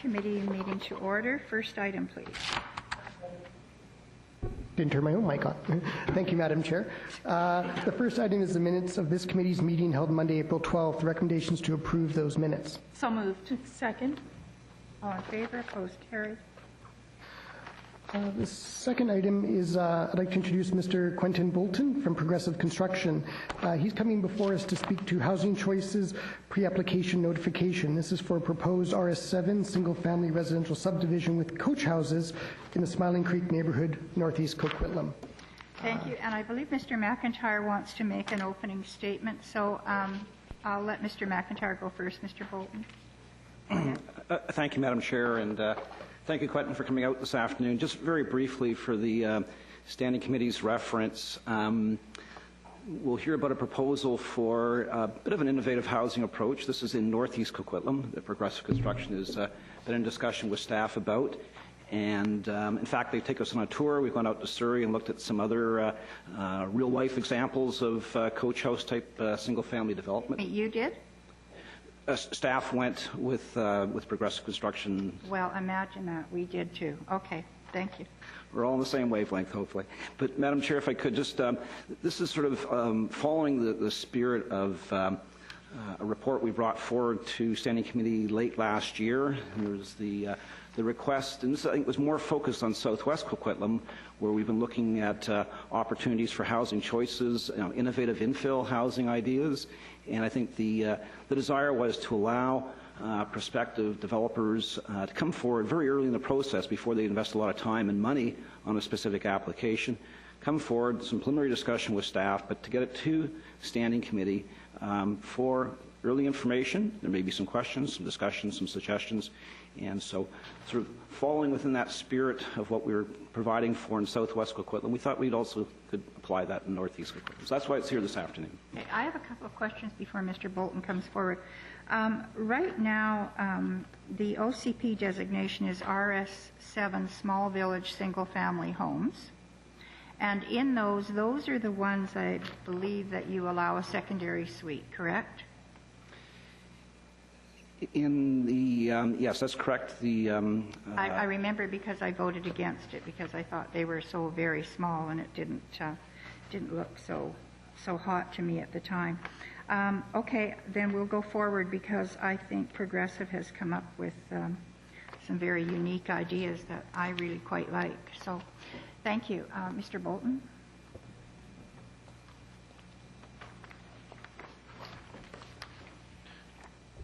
committee meeting to order. First item, please. Didn't turn my own mic on. Thank you, Madam Chair. The first item is the minutes of this committee's meeting held Monday, April 12th. The recommendations to approve those minutes. So moved. Second. All in favor? Opposed? Carried. The second item is I'd like to introduce Mr. Quentin Boulton from Progressive Construction. He's coming before us to speak to housing choices pre-application notification. This is for a proposed RS7 single-family residential subdivision with coach houses in the Smiling Creek neighborhood, northeast Coquitlam. Thank you. And I believe Mr. McIntyre wants to make an opening statement, so I'll let Mr. McIntyre go first. Mr. Boulton. Thank you, Madam Chair, and thank you, Quentin, for coming out this afternoon. Just very briefly for the Standing Committee's reference, we'll hear about a proposal for a bit of an innovative housing approach. This is in northeast Coquitlam that Progressive Construction has been in discussion with staff about. And in fact, they take us on a tour. We've gone out to Surrey and looked at some other real-life examples of coach house-type single-family development. You did? Staff went with Progressive Construction. Well, imagine that. We did too. Okay. Thank you. We're all on the same wavelength, hopefully. But, Madam Chair, if I could just, this is sort of following the spirit of a report we brought forward to Standing Committee late last year. There was the request, and this I think was more focused on southwest Coquitlam, where we've been looking at opportunities for housing choices, innovative infill housing ideas. And I think the desire was to allow prospective developers to come forward very early in the process before they invest a lot of time and money on a specific application, come forward, some preliminary discussion with staff, but to get it to Standing Committee for early information. There may be some questions, some discussions, some suggestions. And so sort of following within that spirit of what we were providing for in southwest Coquitlam, we thought we'd also could apply that in northeast Coquitlam. So that's why it's here this afternoon. Okay, I have a couple of questions before Mr. Boulton comes forward. Right now, the OCP designation is RS7 small village single family homes. And in those are the ones I believe that you allow a secondary suite, correct? In the yes, that's correct. The I remember because I voted against it because I thought they were so very small and it didn't look so hot to me at the time. Okay, then we'll go forward because I think Progressive has come up with some very unique ideas that I really quite like. So, thank you, Mr. Boulton.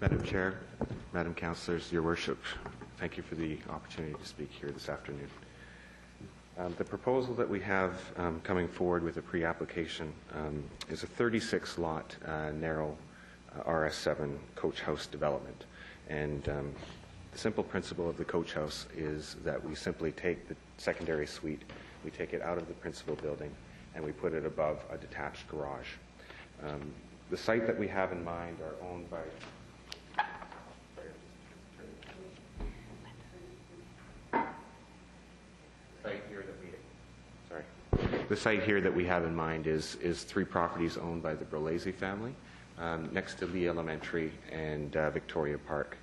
Madam Chair, Madam Councillors, Your Worship, thank you for the opportunity to speak here this afternoon. The proposal that we have coming forward with a pre-application is a 36-lot narrow RS7 coach house development. And the simple principle of the coach house is that we simply take the secondary suite, we take it out of the principal building, and we put it above a detached garage. The site that we have in mind are owned by The site here that we have in mind is 3 properties owned by the Brolese family, next to Lee Elementary and Victoria Park.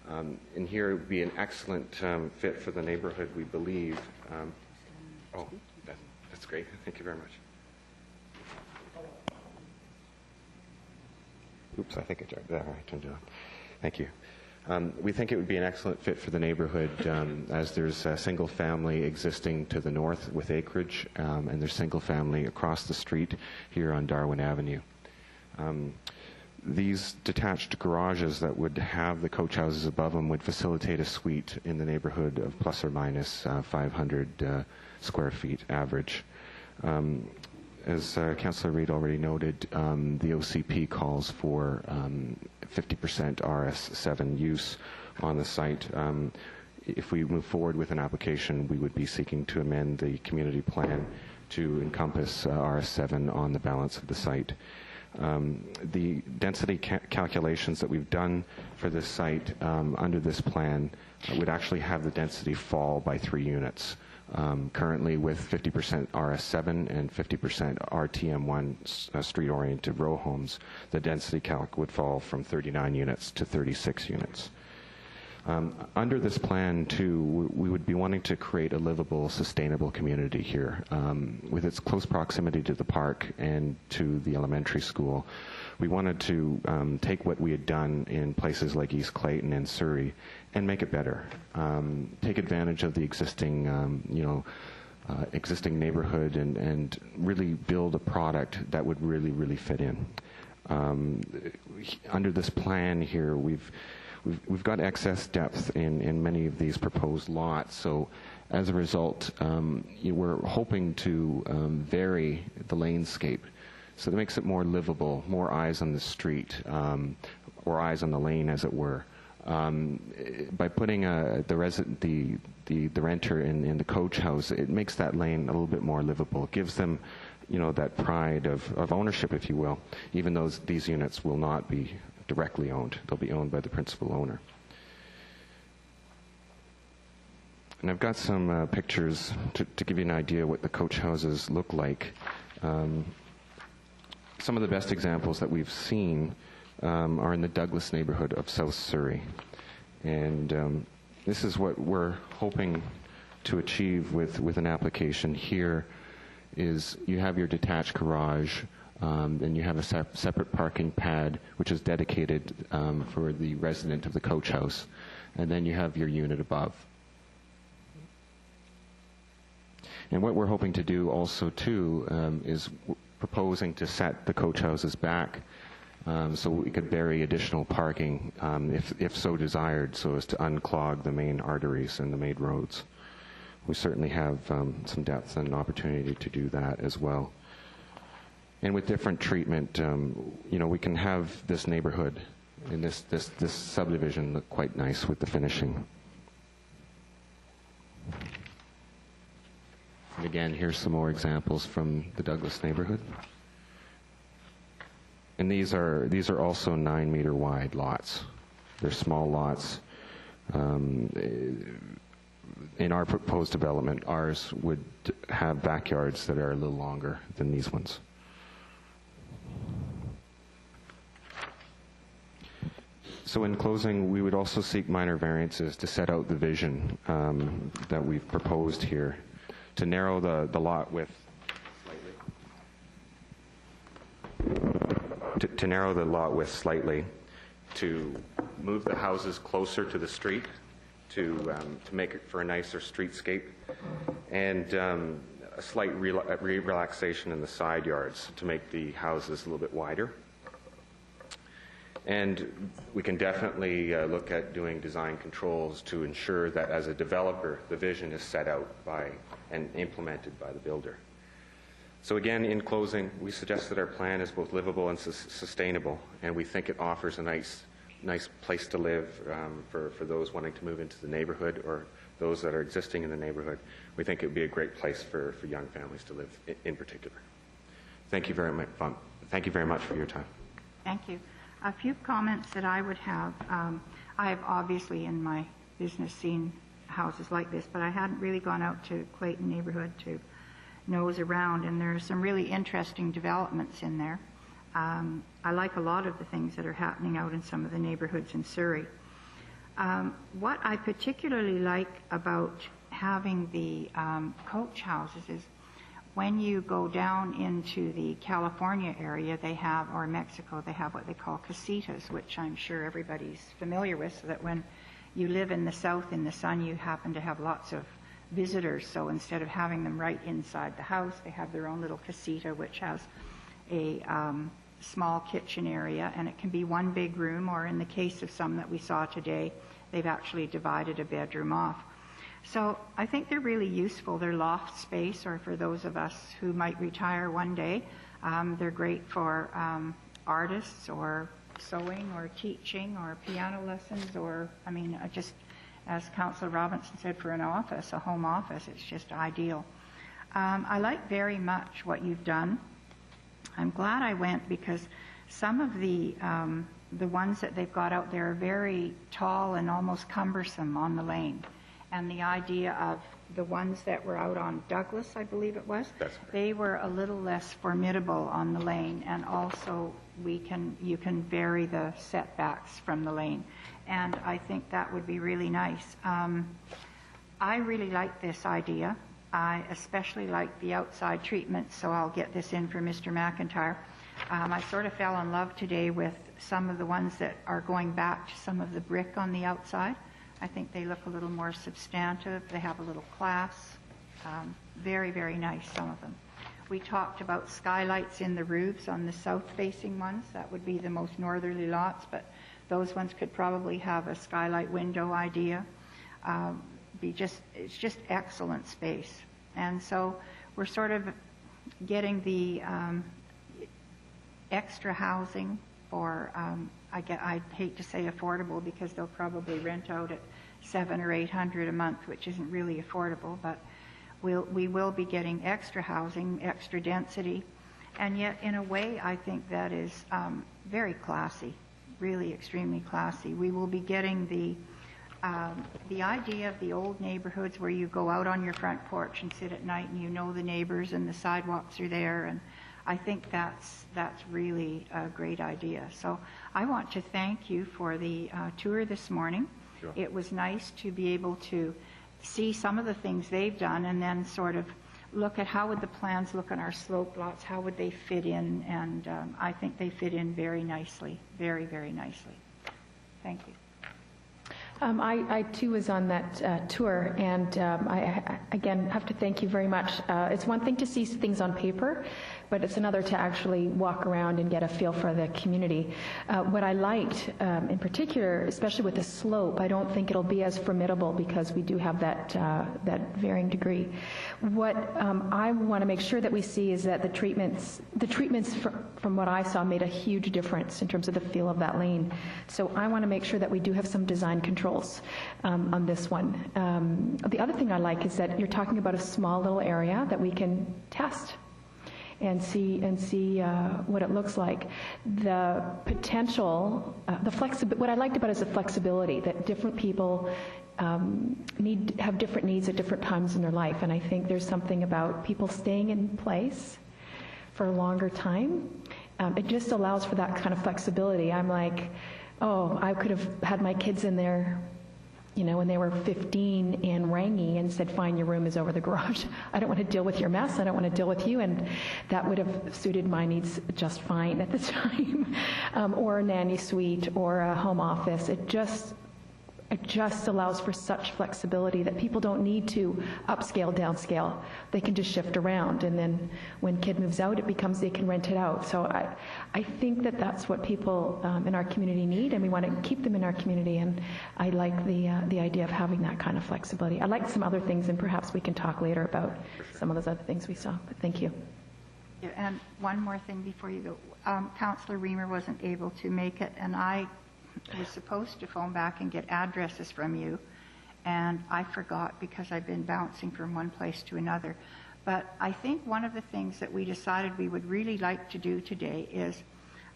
And here would be an excellent fit for the neighborhood, we believe. That's great. Thank you very much. Oops, I think I turned it on. Thank you. We think it would be an excellent fit for the neighborhood as there's a single family existing to the north with acreage and there's single family across the street here on Darwin Avenue. These detached garages that would have the coach houses above them would facilitate a suite in the neighborhood of plus or minus 500 square feet average. As Councillor Reid already noted, the OCP calls for 50% RS7 use on the site. If we move forward with an application, we would be seeking to amend the community plan to encompass RS7 on the balance of the site. The density calculations that we've done for this site under this plan would actually have the density fall by 3 units. Currently with 50% RS7 and 50% RTM1 street-oriented row homes, the density calc would fall from 39 units to 36 units. Under this plan, too, we would be wanting to create a livable, sustainable community here. With its close proximity to the park and to the elementary school, we wanted to take what we had done in places like East Clayton and Surrey and make it better. Take advantage of the existing, existing neighborhood and really build a product that would really, really fit in. Under this plan here, we've got excess depth in many of these proposed lots, so as a result, we're hoping to vary the landscape so that makes it more livable, more eyes on the street, or eyes on the lane, as it were. By putting the renter in the coach house, it makes that lane a little bit more livable. It gives them, that pride of ownership, if you will, even though these units will not be directly owned. They'll be owned by the principal owner. And I've got some pictures to give you an idea what the coach houses look like. Some of the best examples that we've seen are in the Douglas neighborhood of South Surrey. And this is what we're hoping to achieve with an application here is you have your detached garage, and you have a separate parking pad which is dedicated for the resident of the coach house, and then you have your unit above. And what we're hoping to do also too is proposing to set the coach houses back so we could bury additional parking if so desired, so as to unclog the main arteries and the main roads. We certainly have some depth and opportunity to do that as well. And with different treatment, we can have this neighborhood and this subdivision look quite nice with the finishing. And again, here's some more examples from the Douglas neighborhood. And these are also 9-meter wide lots. They're small lots. In our proposed development, ours would have backyards that are a little longer than these ones. So in closing, we would also seek minor variances to set out the vision that we've proposed here, to narrow the lot width slightly, to narrow the lot width slightly, to move the houses closer to the street, to make it for a nicer streetscape, and a slight relaxation in the side yards to make the houses a little bit wider. And we can definitely look at doing design controls to ensure that as a developer, the vision is set out by and implemented by the builder. So again, in closing, we suggest that our plan is both livable and sustainable, and we think it offers a nice place to live for those wanting to move into the neighborhood or those that are existing in the neighborhood. We think it would be a great place for young families to live in particular. Thank you very much. Thank you very much for your time. Thank you. A few comments that I would have. I have obviously in my business seen houses like this, but I hadn't really gone out to Clayton neighborhood to nose around, and there are some really interesting developments in there. I like a lot of the things that are happening out in some of the neighborhoods in Surrey. What I particularly like about having the coach houses is when you go down into the California area, they have, or Mexico, they have what they call casitas, which I'm sure everybody's familiar with, so that when you live in the south in the sun, you happen to have lots of visitors. So instead of having them right inside the house, they have their own little casita, which has a small kitchen area, and it can be one big room, or in the case of some that we saw today, they've actually divided a bedroom off. So I think they're really useful. They're loft space, or for those of us who might retire one day, they're great for artists or sewing or teaching or piano lessons, or, I mean, just as Councillor Robinson said, for an office, a home office, it's just ideal. I like very much what you've done. I'm glad I went because some of the ones that they've got out there are very tall and almost cumbersome on the lane. And the idea of the ones that were out on Douglas, I believe it was, they were a little less formidable on the lane, and also you can vary the setbacks from the lane. and I think that would be really nice. I really like this idea. I especially like the outside treatment, so I'll get this in for Mr. McIntyre. I sort of fell in love today with some of the ones that are going back to some of the brick on the outside. I think they look a little more substantive. They have a little class. Very, very nice, some of them. We talked about skylights in the roofs on the south-facing ones. That would be the most northerly lots, but those ones could probably have a skylight window idea. It's just excellent space. And so we're sort of getting the extra housing for, I hate to say affordable because they'll probably rent out at $700 or $800 a month, which isn't really affordable, but we will be getting extra housing, extra density, and yet in a way I think that is very classy, really extremely classy. We will be getting the idea of the old neighborhoods where you go out on your front porch and sit at night and you know the neighbors and the sidewalks are there, and I think that's really a great idea. So I want to thank you for the tour this morning. Sure. It was nice to be able to see some of the things they've done and then sort of look at how would the plans look on our slope lots, how would they fit in, and I think they fit in very nicely, very, very nicely. Thank you. I too was on that tour, and I again have to thank you very much. It's one thing to see things on paper, but it's another to actually walk around and get a feel for the community. What I liked in particular, especially with the slope, I don't think it'll be as formidable because we do have that varying degree. What I want to make sure that we see is that the treatments from what I saw made a huge difference in terms of the feel of that lane. So I want to make sure that we do have some design controls on this one. The other thing I like is that you're talking about a small little area that we can test and see what it looks like. The potential, what I liked about it is the flexibility that different people have different needs at different times in their life, and I think there's something about people staying in place for a longer time. It just allows for that kind of flexibility. I'm like, oh, I could have had my kids in there, when they were 15 and Rangi and said, fine, your room is over the garage. I don't want to deal with your mess. I don't want to deal with you. And that would have suited my needs just fine at the time. Or a nanny suite or a home office. It just allows for such flexibility that people don't need to upscale, downscale. They can just shift around, and then when kid moves out, they can rent it out. So I think that that's what people in our community need, and we want to keep them in our community, and I like the idea of having that kind of flexibility. I like some other things, and perhaps we can talk later about some of those other things we saw, but thank you. Yeah, and one more thing before you go. Councillor Reamer wasn't able to make it, and I was supposed to phone back and get addresses from you, and I forgot because I've been bouncing from one place to another. But I think one of the things that we decided we would really like to do today is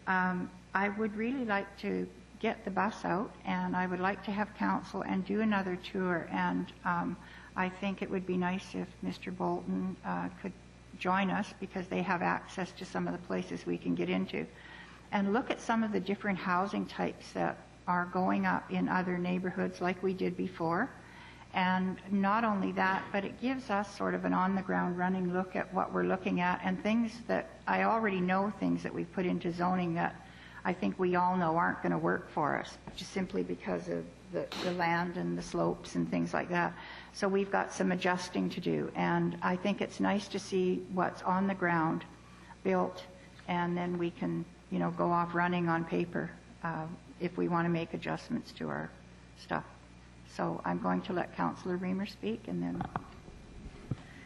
I would really like to get the bus out, and I would like to have council and do another tour, and I think it would be nice if Mr. Boulton could join us because they have access to some of the places we can get into, and look at some of the different housing types that are going up in other neighborhoods like we did before. And not only that, but it gives us sort of an on-the-ground running look at what we're looking at, and things that I already know, things that we've put into zoning that I think we all know aren't going to work for us, just simply because of the land and the slopes and things like that. So we've got some adjusting to do, and I think it's nice to see what's on the ground built, and then we can go off running on paper if we want to make adjustments to our stuff. So I'm going to let Councillor Reamer speak, and then...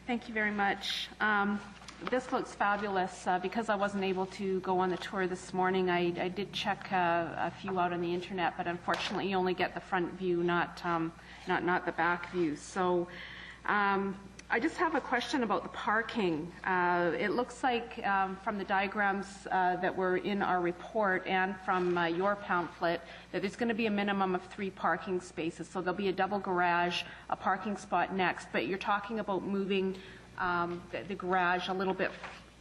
Thank you very much. This looks fabulous. Because I wasn't able to go on the tour this morning, I did check a few out on the internet, but unfortunately you only get the front view, not the back view. So I just have a question about the parking. It looks like from the diagrams that were in our report and from your pamphlet that there's going to be a minimum of 3 parking spaces. So there'll be a double garage, a parking spot next, but you're talking about moving the garage a little bit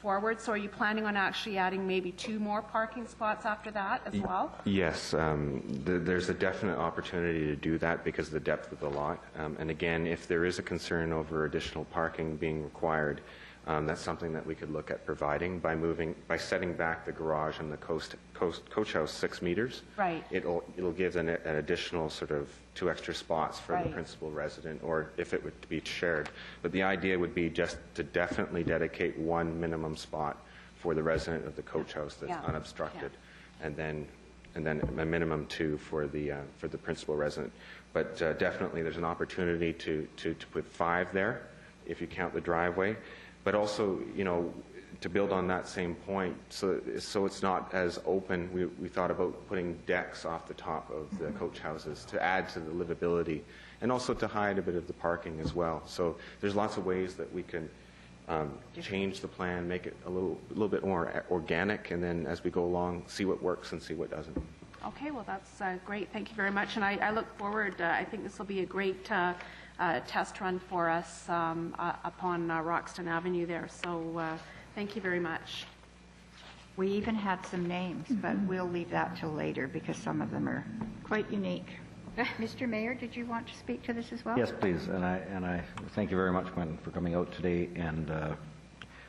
forward. So are you planning on actually adding maybe 2 more parking spots after that as well? Yes, there's a definite opportunity to do that because of the depth of the lot. And again, if there is a concern over additional parking being required, that's something that we could look at providing by setting back the garage and the coach house 6 meters. Right. It'll give an additional sort of 2 extra spots for the principal resident, or if it would be shared. But the idea would be just to definitely dedicate 1 minimum spot for the resident of the coach house that's unobstructed, and then a minimum 2 for the principal resident. But definitely, there's an opportunity to put 5 there if you count the driveway. But also, to build on that same point, so it's not as open, we thought about putting decks off the top of the coach houses to add to the livability and also to hide a bit of the parking as well. So there's lots of ways that we can change the plan, make it a little bit more organic, and then as we go along, see what works and see what doesn't. Okay, well, that's great. Thank you very much. And I look forward, I think this will be a great test run for us upon Roxton Avenue there. So thank you very much. We even had some names, but we'll leave that till later because some of them are quite unique. Mr. Mayor, did you want to speak to this as well? Yes, please. And I thank you very much, Quentin, for coming out today and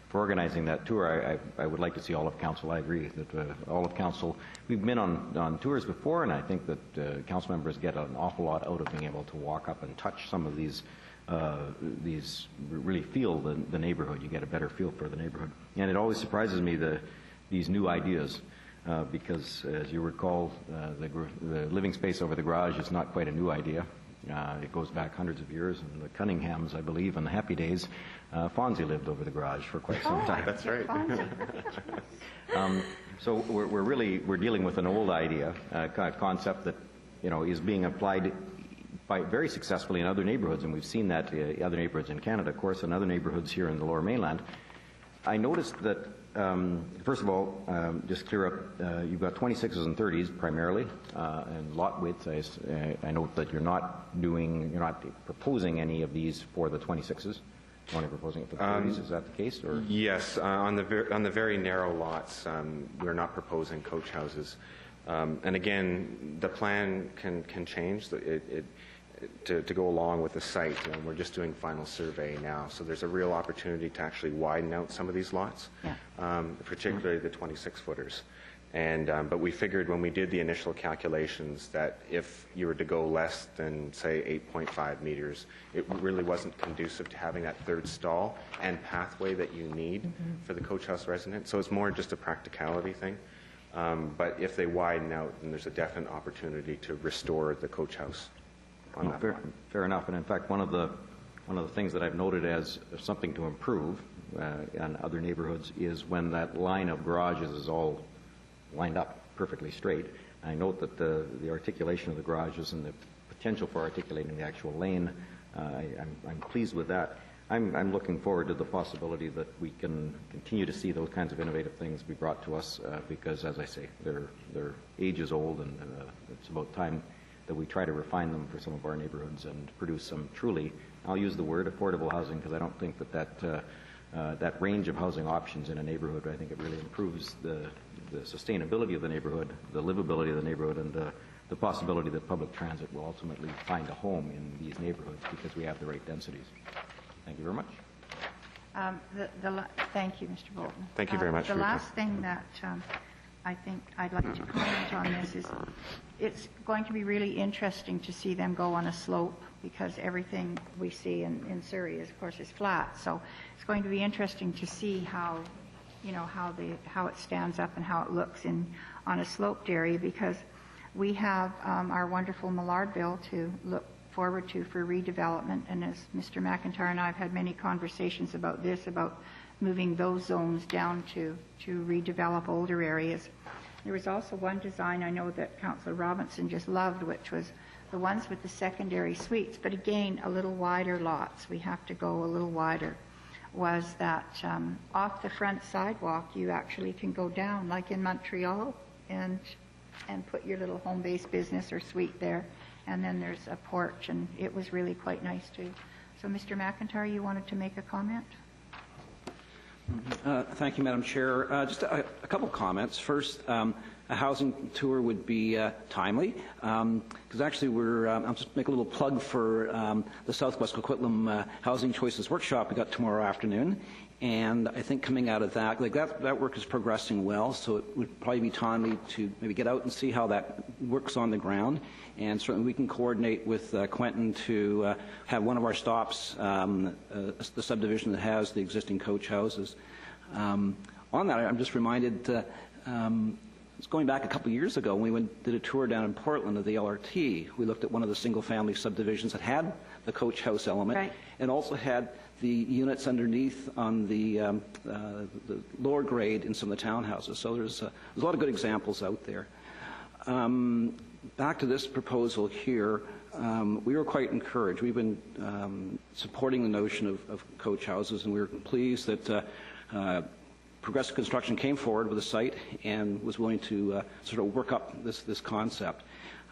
for organizing that tour. I would like to see all of council. I agree that all of council, we've been on tours before, and I think that council members get an awful lot out of being able to walk up and touch some of these really feel the neighborhood. You get a better feel for the neighborhood. And it always surprises me these new ideas. Because, as you recall, the living space over the garage is not quite a new idea. It goes back hundreds of years. And the Cunninghams, I believe, in the happy days, Fonzie lived over the garage for quite some time. That's right. So we're dealing with an old idea, a concept that is being applied very successfully in other neighborhoods, and we've seen that in other neighborhoods in Canada, of course, and other neighborhoods here in the Lower Mainland. I noticed that. First of all, just clear up, you've got 26s and 30s primarily, and lot width. I note that you're not proposing any of these for the 26s. You're only proposing it for the 30s. Is that the case? Or? Yes, on the very narrow lots, we're not proposing coach houses. And again, the plan can change. To go along with the site, we're just doing final survey now, so there's a real opportunity to actually widen out some of these lots, particularly the 26-footers. But we figured when we did the initial calculations that if you were to go less than, say, 8.5 meters, it really wasn't conducive to having that third stall and pathway that you need for the coach house resident. So it's more just a practicality thing. But if they widen out, then there's a definite opportunity to restore the coach house. Fair enough. And in fact, one of the things that I've noted as something to improve in other neighborhoods is when that line of garages is all lined up perfectly straight. I note that the articulation of the garages and the potential for articulating the actual lane, I'm pleased with that. I'm looking forward to the possibility that we can continue to see those kinds of innovative things be brought to us because, as I say, their age is old, and it's about time that we try to refine them for some of our neighborhoods and produce some truly, I'll use the word affordable housing, because I don't think that range of housing options in a neighborhood, I think it really improves the sustainability of the neighborhood, the livability of the neighborhood, and the possibility that public transit will ultimately find a home in these neighborhoods because we have the right densities. Thank you very much. Thank you, Mr. Boulton. Thank you very much. The last thing that I think I'd like to comment on this is it's going to be really interesting to see them go on a slope because everything we see in Surrey, of course, is flat. So it's going to be interesting to see how it stands up and how it looks on a sloped area because we have our wonderful Millardville to look forward to for redevelopment. And as Mr. McIntyre and I have had many conversations about this, about moving those zones down to redevelop older areas. There was also one design I know that Councillor Robinson just loved, which was the ones with the secondary suites, but again, a little wider lots. We have to go a little wider. Was that off the front sidewalk, you actually can go down, like in Montreal, and put your little home-based business or suite there, and then there's a porch, and it was really quite nice too. So, Mr. McIntyre, you wanted to make a comment? Thank you, Madam Chair. Just a couple comments. First, a housing tour would be timely, because actually I'll just make a little plug for the Southwest Coquitlam Housing Choices Workshop we got tomorrow afternoon. And I think coming out of that, that work is progressing well, so it would probably be timely to maybe get out and see how that works on the ground. And certainly we can coordinate with Quentin to have one of our stops, the subdivision that has the existing coach houses. On that, I'm just reminded, it's going back a couple of years ago when we did a tour down in Portland of the LRT. We looked at one of the single-family subdivisions that had the coach house element, right, and also had the units underneath on the lower grade in some of the townhouses. So there's a lot of good examples out there. Back to this proposal here, we were quite encouraged. We've been supporting the notion of coach houses, and we were pleased that Progressive Construction came forward with a site and was willing to sort of work up this concept.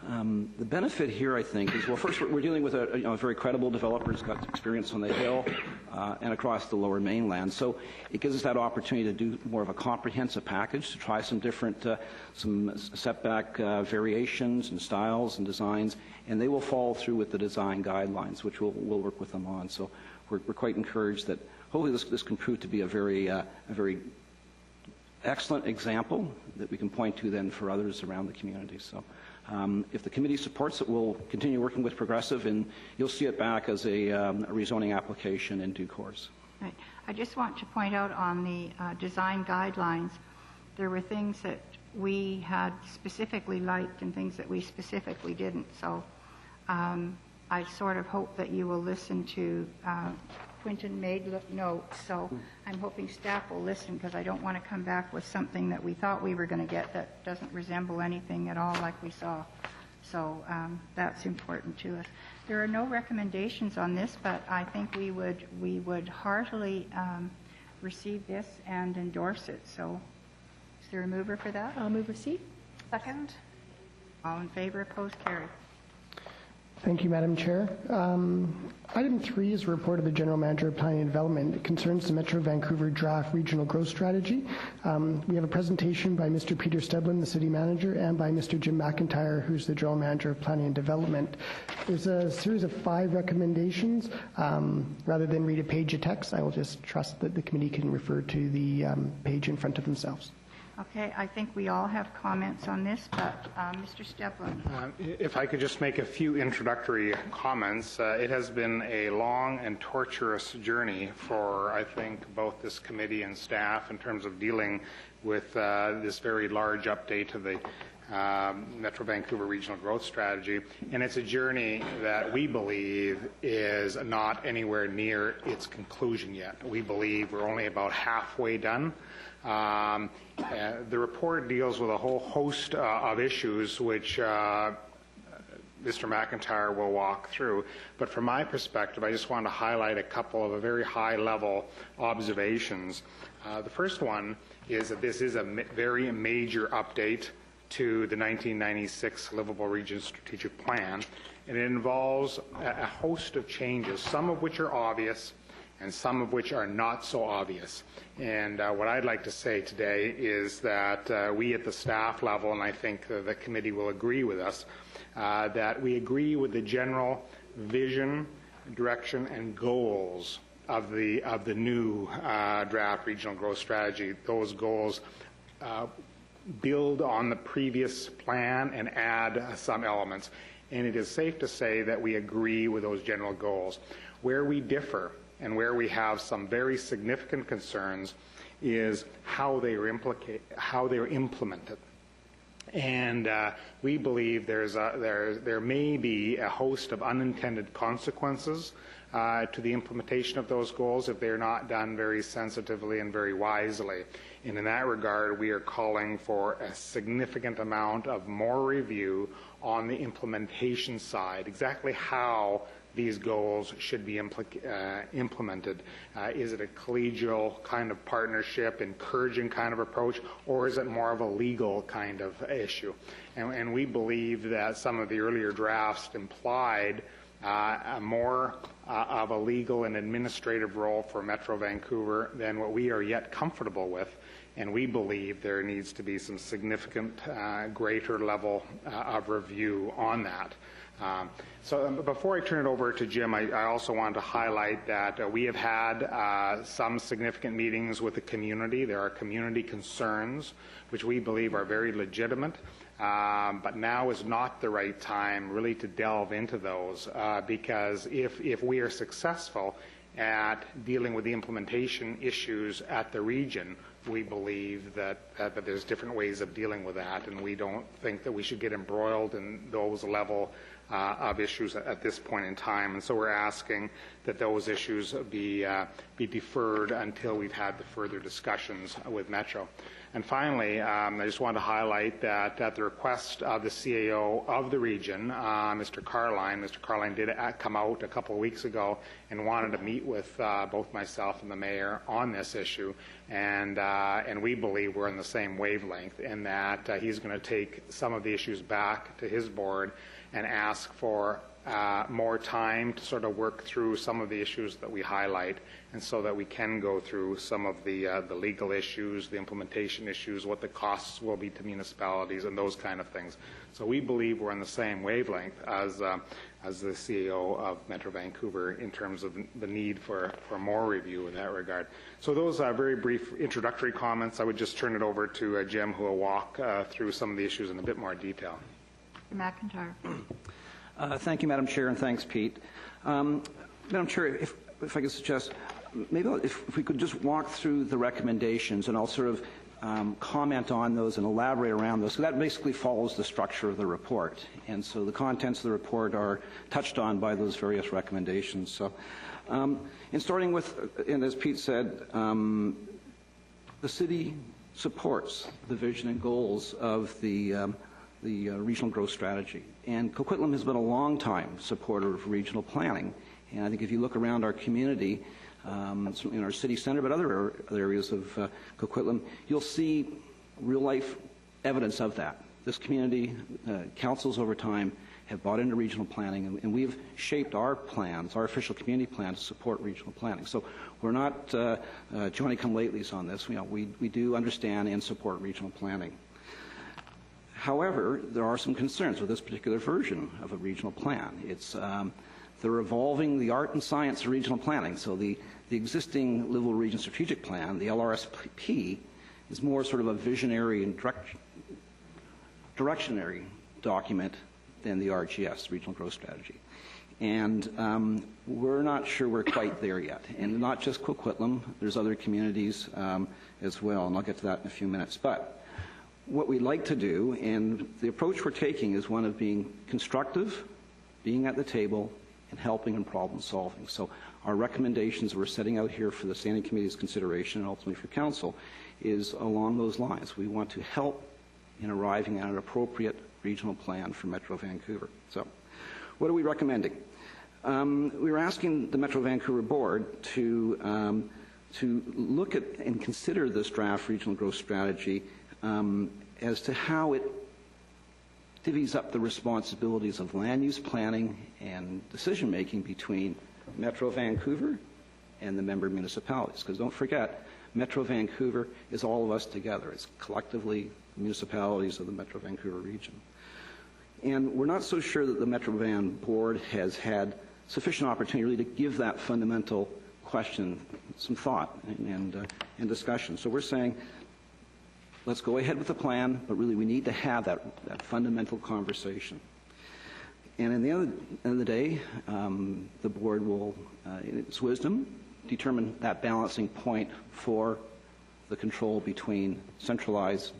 The benefit here, I think, is, well, first, we're dealing with a very credible developer who's got experience on the Hill and across the Lower Mainland. So it gives us that opportunity to do more of a comprehensive package, to try some different, some setback variations and styles and designs, and they will follow through with the design guidelines, which we'll work with them on. So we're quite encouraged that hopefully this can prove to be a very excellent example that we can point to then for others around the community. So if the committee supports it, we'll continue working with Progressive, and you'll see it back as a rezoning application in due course. Right. I just want to point out on the design guidelines, there were things that we had specifically liked and things that we specifically didn't. So I sort of hope that you will listen to Quentin made notes, so I'm hoping staff will listen, because I don't want to come back with something that we thought we were going to get that doesn't resemble anything at all like we saw. So that's important to us. There are no recommendations on this, but I think we would heartily receive this and endorse it. So is there a mover for that? I'll move receipt. Second. All in favor, opposed, carried. Thank you, Madam Chair. Item 3 is a report of the General Manager of Planning and Development. It concerns the Metro Vancouver Draft Regional Growth Strategy. We have a presentation by Mr. Peter Stedlin, the City Manager, and by Mr. Jim McIntyre, who's the General Manager of Planning and Development. There's a series of 5 recommendations. Rather than read a page of text, I will just trust that the committee can refer to the page in front of themselves. Okay, I think we all have comments on this, but Mr. Stedlin. If I could just make a few introductory comments. It has been a long and torturous journey for, I think, both this committee and staff in terms of dealing with this very large update to the Metro Vancouver Regional Growth Strategy. And it's a journey that we believe is not anywhere near its conclusion yet. We believe we're only about halfway done. The report deals with a whole host of issues which Mr. McIntyre will walk through. But from my perspective, I just want to highlight a couple of very high-level observations. The first one is that this is a very major update to the 1996 Livable Region Strategic Plan, and it involves a host of changes, some of which are obvious and some of which are not so obvious. And what I'd like to say today is that we at the staff level, and I think the committee will agree with us, that we agree with the general vision, direction, and goals of the new draft regional growth strategy. Those goals build on the previous plan and add some elements. And it is safe to say that we agree with those general goals. Where we differ and where we have some very significant concerns is how they are implemented. And we believe there may be a host of unintended consequences to the implementation of those goals if they're not done very sensitively and very wisely. And in that regard, we are calling for a significant amount of more review on the implementation side, exactly how these goals should be implemented. Is it a collegial kind of partnership, encouraging kind of approach, or is it more of a legal kind of issue? And we believe that some of the earlier drafts implied more of a legal and administrative role for Metro Vancouver than what we are yet comfortable with, and we believe there needs to be some significant greater level of review on that. So before I turn it over to Jim, I also wanted to highlight that we have had some significant meetings with the community. There are community concerns which we believe are very legitimate, but now is not the right time really to delve into those because if we are successful at dealing with the implementation issues at the region, we believe that there's different ways of dealing with that, and we don't think that we should get embroiled in those level of issues at this point in time. And so we're asking that those issues be deferred until we've had the further discussions with Metro. And finally, I just wanted to highlight that at the request of the CAO of the region, Mr. Carline did come out a couple of weeks ago and wanted to meet with both myself and the mayor on this issue. And we believe we're in the same wavelength in that he's going to take some of the issues back to his board and ask for more time to sort of work through some of the issues that we highlight, and so that we can go through some of the legal issues, the implementation issues, what the costs will be to municipalities, and those kind of things. So we believe we're on the same wavelength as the CEO of Metro Vancouver in terms of the need for more review in that regard. So those are very brief introductory comments. I would just turn it over to Jim, who will walk through some of the issues in a bit more detail. McIntyre. Thank you, Madam Chair, and thanks, Pete. Madam Chair, if I could suggest, maybe if we could just walk through the recommendations, and I'll sort of comment on those and elaborate around those. So that basically follows the structure of the report, and so the contents of the report are touched on by those various recommendations. So, in starting with, and as Pete said, the city supports the vision and goals of the regional growth strategy. And Coquitlam has been a long time supporter of regional planning. And I think if you look around our community, certainly in our city center, but other areas of Coquitlam, you'll see real life evidence of that. This community, councils over time, have bought into regional planning, and we've shaped our plans, our official community plan, to support regional planning. So we're not Johnny-come-latelys on this. We do understand and support regional planning. However, there are some concerns with this particular version of a regional plan. It's they're evolving the art and science of regional planning. So the existing Livable Region Strategic Plan, the LRSP, is more sort of a visionary and directionary document than the RGS, Regional Growth Strategy. And we're not sure we're quite there yet. And not just Coquitlam, there's other communities as well, and I'll get to that in a few minutes. But what we'd like to do, and the approach we're taking, is one of being constructive, being at the table, and helping in problem solving. So our recommendations we're setting out here for the Standing Committee's consideration and ultimately for Council is along those lines. We want to help in arriving at an appropriate regional plan for Metro Vancouver. So what are we recommending? We're asking the Metro Vancouver Board to look at and consider this draft regional growth strategy as to how it divvies up the responsibilities of land use planning and decision making between Metro Vancouver and the member municipalities. Because don't forget, Metro Vancouver is all of us together. It's collectively municipalities of the Metro Vancouver region. And we're not so sure that the Metro Van Board has had sufficient opportunity to give that fundamental question some thought and discussion. So we're saying, let's go ahead with the plan, but really we need to have that fundamental conversation. And in the end of the day, the board will, in its wisdom, determine that balancing point for the control between centralized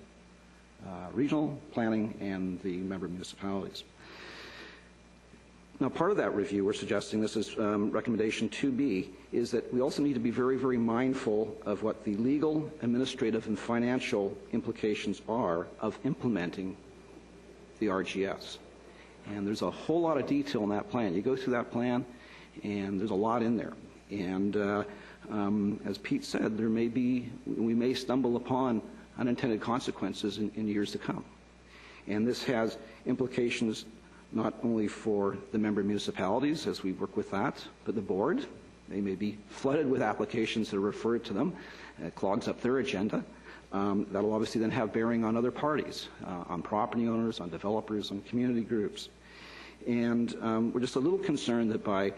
regional planning and the member municipalities. Now, part of that review, we're suggesting, this is recommendation 2B, is that we also need to be very, very mindful of what the legal, administrative, and financial implications are of implementing the RGS. And there's a whole lot of detail in that plan. You go through that plan, and there's a lot in there. And as Pete said, we may stumble upon unintended consequences in years to come. And this has implications not only for the member municipalities as we work with that, but the board. They may be flooded with applications that are referred to them. It clogs up their agenda. That'll obviously then have bearing on other parties, on property owners, on developers, on community groups. And we're just a little concerned that by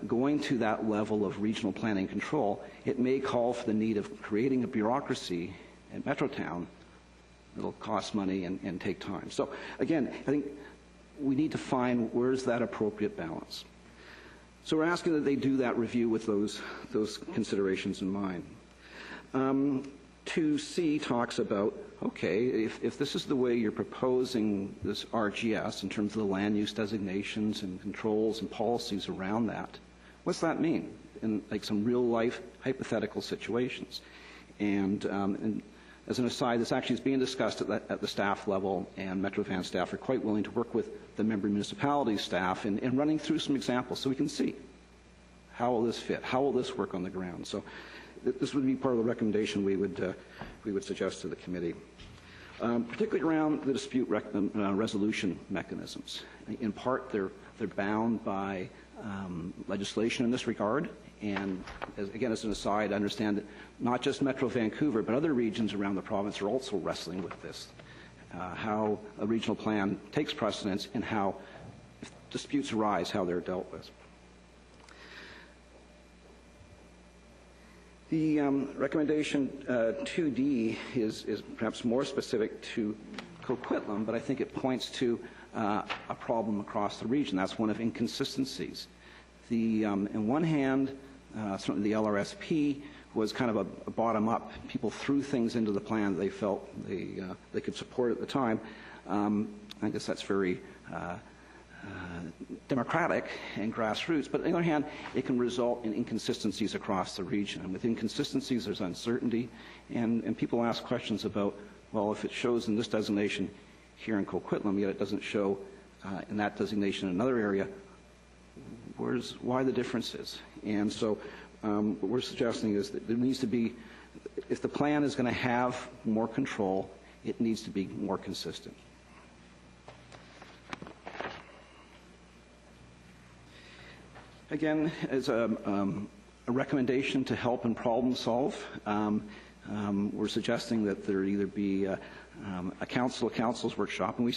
going to that level of regional planning control, it may call for the need of creating a bureaucracy at Metrotown that'll cost money and take time. So again, I think we need to find where's that appropriate balance. So we're asking that they do that review with those considerations in mind. 2C talks about, okay, if this is the way you're proposing this RGS in terms of the land use designations and controls and policies around that, what's that mean in like some real life hypothetical situations? And as an aside, this actually is being discussed at the staff level, and MetroVan staff are quite willing to work with the member municipality staff in running through some examples so we can see how will this fit, how will this work on the ground. So this would be part of the recommendation we would suggest to the committee, particularly around the dispute resolution mechanisms. In part, they're bound by legislation in this regard. And again, as an aside, I understand that not just Metro Vancouver, but other regions around the province are also wrestling with this, how a regional plan takes precedence and how, if disputes arise, how they're dealt with. The recommendation 2D is perhaps more specific to Coquitlam, but I think it points to a problem across the region. That's one of inconsistencies. On one hand, certainly the LRSP was kind of a bottom-up. People threw things into the plan that they felt they could support at the time. I guess that's very democratic and grassroots. But on the other hand, it can result in inconsistencies across the region. And with inconsistencies, there's uncertainty. And people ask questions about, well, if it shows in this designation here in Coquitlam, yet it doesn't show in that designation in another area, why the difference is. And so what we're suggesting is that there needs to be, if the plan is going to have more control, it needs to be more consistent. Again, as a recommendation to help and problem solve, we're suggesting that there either be a councils workshop, and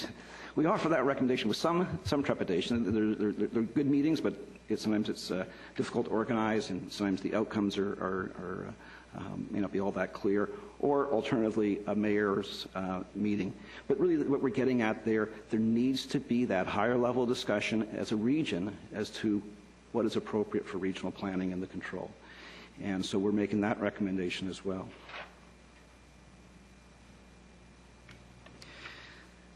we offer that recommendation with some trepidation. They're good meetings, but sometimes it's difficult to organize, and sometimes the outcomes may not be all that clear. Or alternatively, a mayor's meeting. But really, what we're getting at there needs to be that higher level discussion as a region as to what is appropriate for regional planning and the control. And so we're making that recommendation as well.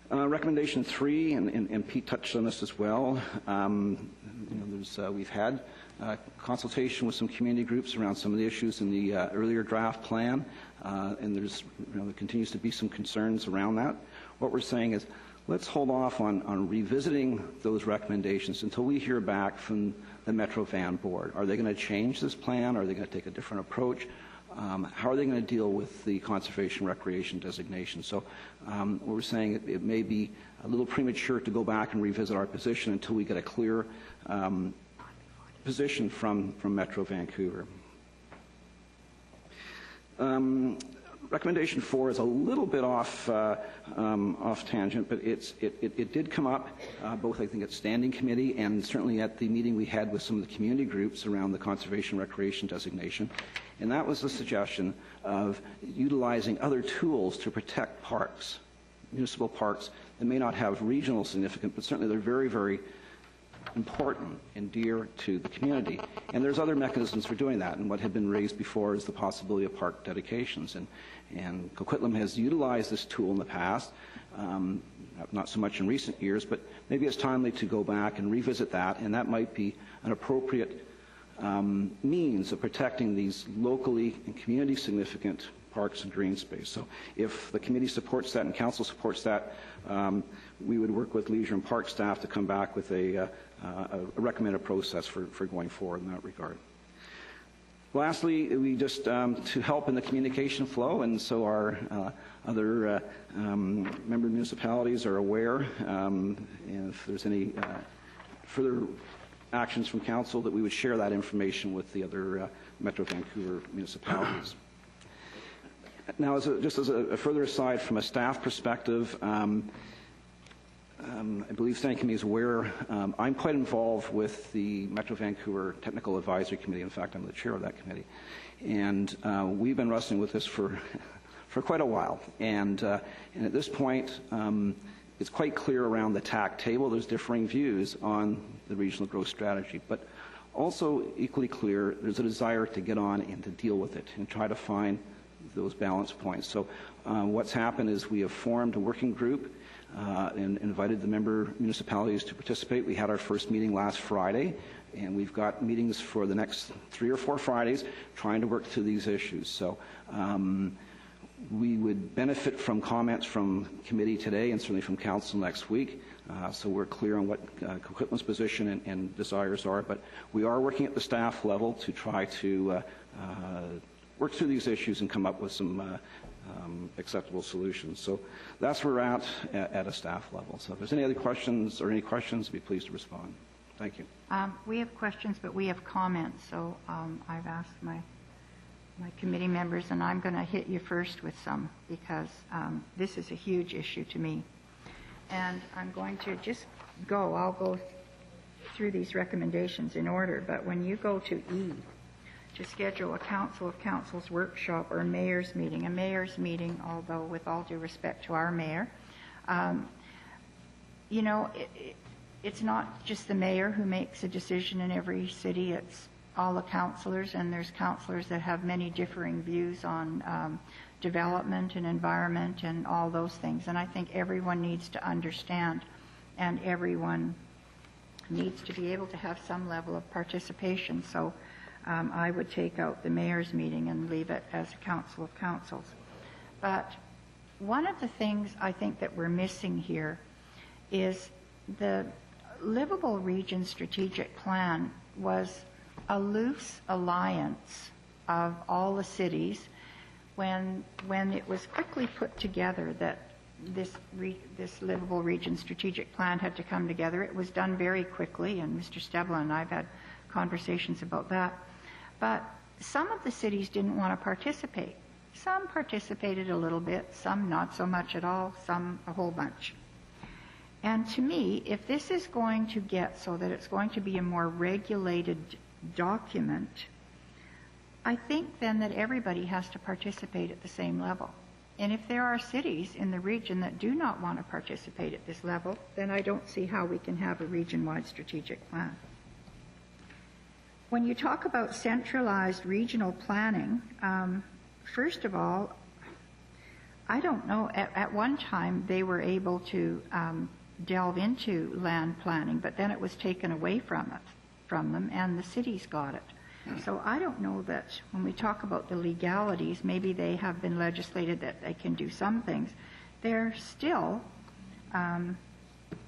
Recommendation 3, and Pete touched on this as well. We've had consultation with some community groups around some of the issues in the earlier draft plan, and there continues to be some concerns around that. What we're saying is, let's hold off on revisiting those recommendations until we hear back from the Metro Van Board. Are they going to change this plan? Are they going to take a different approach? How are they going to deal with the conservation recreation designation? So what we're saying, it may be a little premature to go back and revisit our position until we get a clear position from Metro Vancouver. Recommendation 4 is a little bit off tangent, but it did come up both, I think, at standing committee and certainly at the meeting we had with some of the community groups around the conservation recreation designation, and that was the suggestion of utilizing other tools to protect parks, municipal parks that may not have regional significance, but certainly they're very, very important and dear to the community. And there's other mechanisms for doing that, and what had been raised before is the possibility of park dedications. And Coquitlam has utilized this tool in the past, not so much in recent years, but maybe it's timely to go back and revisit that, and that might be an appropriate means of protecting these locally and community significant parks and green space. So if the committee supports that and council supports that, we would work with leisure and park staff to come back with a recommended process for going forward in that regard. Lastly, we just to help in the communication flow, and so our other member municipalities are aware, and if there's any further actions from council, that we would share that information with the other Metro Vancouver municipalities. Now, just as a further aside from a staff perspective, I believe Standing Committee is aware, I'm quite involved with the Metro Vancouver Technical Advisory Committee. In fact, I'm the chair of that committee. And we've been wrestling with this for quite a while. And at this point, it's quite clear around the TAC table there's differing views on the regional growth strategy. But also equally clear, there's a desire to get on and to deal with it and try to find those balance points. So what's happened is we have formed a working group and invited the member municipalities to participate. We had our first meeting last Friday, and we've got meetings for the next 3 or 4 Fridays trying to work through these issues. So we would benefit from comments from committee today and certainly from council next week. So we're clear on what Coquitlam's position and desires are, but we are working at the staff level to try to work through these issues and come up with some acceptable solutions. So that's where we're at a staff level. So if there's any other questions or any questions, I'd be pleased to respond. Thank you. We have questions, but we have comments. So I've asked my committee members, and I'm going to hit you first with some because this is a huge issue to me. And I'm going to just I'll go through these recommendations in order, but when you go to E, to schedule a Council of Councils workshop or a mayor's meeting, although with all due respect to our mayor, you know, it's not just the mayor who makes a decision in every city, it's all the councillors, and there's councillors that have many differing views on development and environment and all those things. And I think everyone needs to understand, and everyone needs to be able to have some level of participation. So I would take out the mayor's meeting and leave it as a Council of Councils. But one of the things I think that we're missing here is the Livable Region Strategic Plan was a loose alliance of all the cities when it was quickly put together that this Livable Region Strategic Plan had to come together. It was done very quickly, and Mr. Stebla and I've had conversations about that. But some of the cities didn't want to participate. Some participated a little bit, some not so much at all, some a whole bunch. And to me, if this is going to get so that it's going to be a more regulated document, I think then that everybody has to participate at the same level. And if there are cities in the region that do not want to participate at this level, then I don't see how we can have a region-wide strategic plan. When you talk about centralized regional planning, first of all, I don't know, at one time they were able to delve into land planning, but then it was taken away from them, and the cities got it. So I don't know that when we talk about the legalities, maybe they have been legislated that they can do some things. They're still,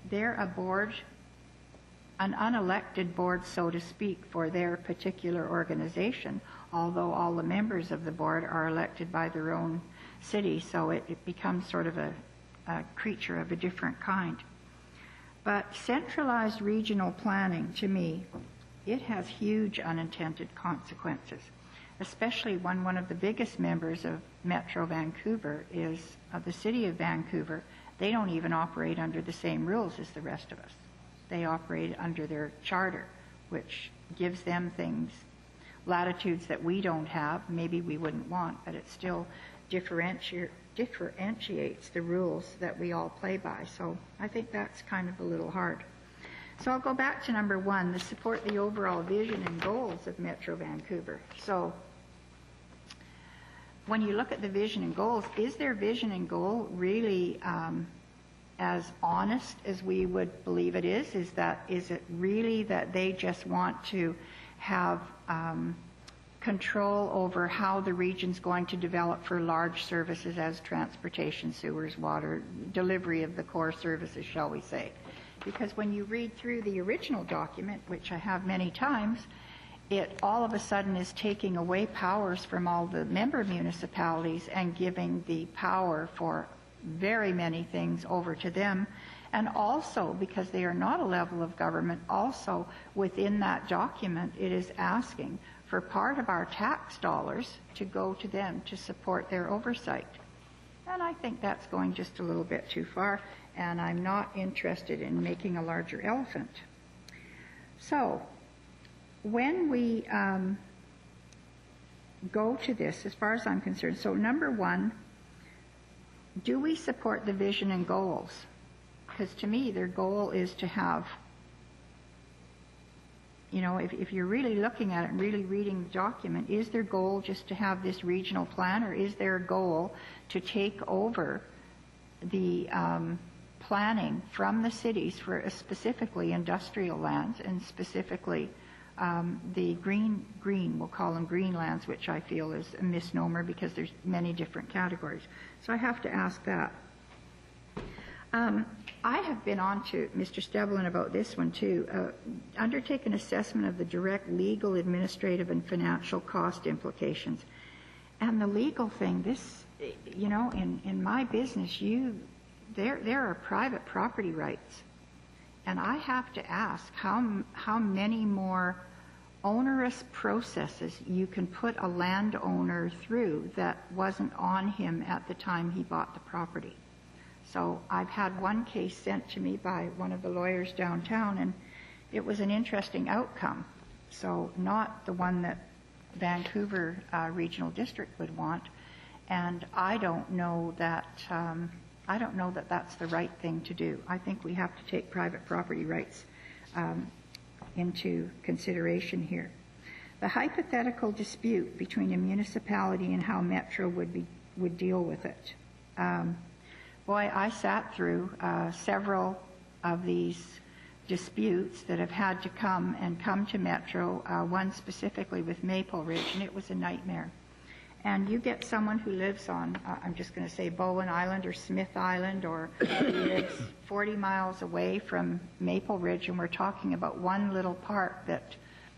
they're a board, an unelected board, so to speak, for their particular organization, although all the members of the board are elected by their own city, so it becomes sort of a creature of a different kind. But centralized regional planning, to me, it has huge unintended consequences, especially when one of the biggest members of Metro Vancouver is the City of Vancouver. They don't even operate under the same rules as the rest of us. They operate under their charter, which gives them things, latitudes that we don't have, maybe we wouldn't want, but it still differentiates the rules that we all play by. So I think that's kind of a little hard. So I'll go back to number 1, to support the overall vision and goals of Metro Vancouver. So when you look at the vision and goals, is their vision and goal really as honest as we would believe it is? Is it really that they just want to have control over how the region's going to develop for large services as transportation, sewers, water, delivery of the core services, shall we say? Because when you read through the original document, which I have many times, it all of a sudden is taking away powers from all the member municipalities and giving the power for very many things over to them. And also, because they are not a level of government, also within that document, it is asking for part of our tax dollars to go to them to support their oversight. And I think that's going just a little bit too far, and I'm not interested in making a larger elephant. So, when we go to this, as far as I'm concerned, so number one, do we support the vision and goals? Because to me, their goal is to have, you know, if you're really looking at it and really reading the document, is their goal just to have this regional plan, or is their goal to take over the planning from the cities for specifically industrial lands and specifically the green, we'll call them green lands, which I feel is a misnomer because there's many different categories. So I have to ask that. I have been on to Mr. Stevlin about this one too. Undertake an assessment of the direct legal, administrative, and financial cost implications. And the legal thing, this, you know, in my business, there are private property rights. And I have to ask how many more onerous processes you can put a landowner through that wasn't on him at the time he bought the property. So I've had one case sent to me by one of the lawyers downtown, and it was an interesting outcome. So not the one that Vancouver Regional District would want, and I don't know that that's the right thing to do. I think we have to take private property rights into consideration here. The hypothetical dispute between a municipality and how Metro would deal with it. Boy, I sat through several of these disputes that have had to come to Metro, one specifically with Maple Ridge, and it was a nightmare. And you get someone who lives on, I'm just going to say Bowen Island or Smith Island, or lives 40 miles away from Maple Ridge, and we're talking about one little park that,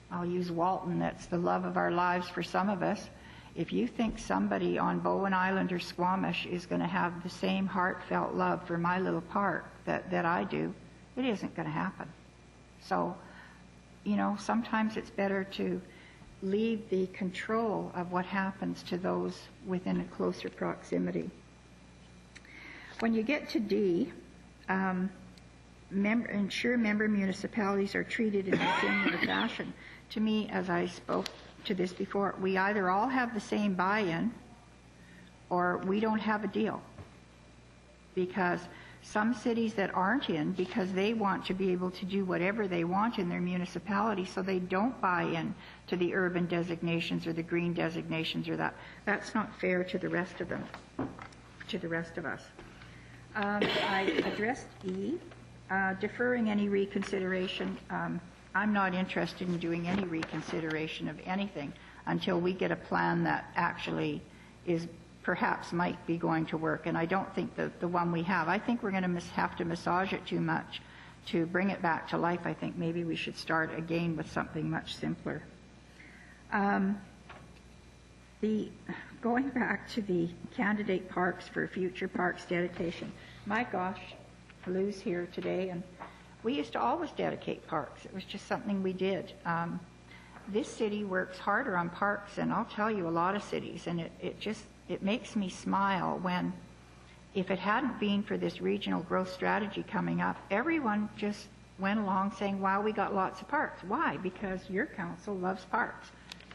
I'll use Walton, that's the love of our lives for some of us. If you think somebody on Bowen Island or Squamish is going to have the same heartfelt love for my little park that I do, it isn't going to happen. So, you know, sometimes it's better to leave the control of what happens to those within a closer proximity. When you get to D, ensure member municipalities are treated in a similar fashion. To me, as I spoke to this before, we either all have the same buy-in or we don't have a deal. Because some cities that aren't in, because they want to be able to do whatever they want in their municipality, so they don't buy in to the urban designations or the green designations or that. That's not fair to the rest of them, to the rest of us. I addressed E, deferring any reconsideration. I'm not interested in doing any reconsideration of anything until we get a plan that actually is perhaps might be going to work. And I don't think that the one we have, I think we're going to have to massage it too much to bring it back to life. I think maybe we should start again with something much simpler. Going back to the candidate parks for future parks dedication, my gosh, Lou's here today, and we used to always dedicate parks. It was just something we did. This city works harder on parks than I'll tell you a lot of cities, and it makes me smile when, if it hadn't been for this regional growth strategy coming up, everyone just went along saying, wow, we got lots of parks. Why? Because your council loves parks.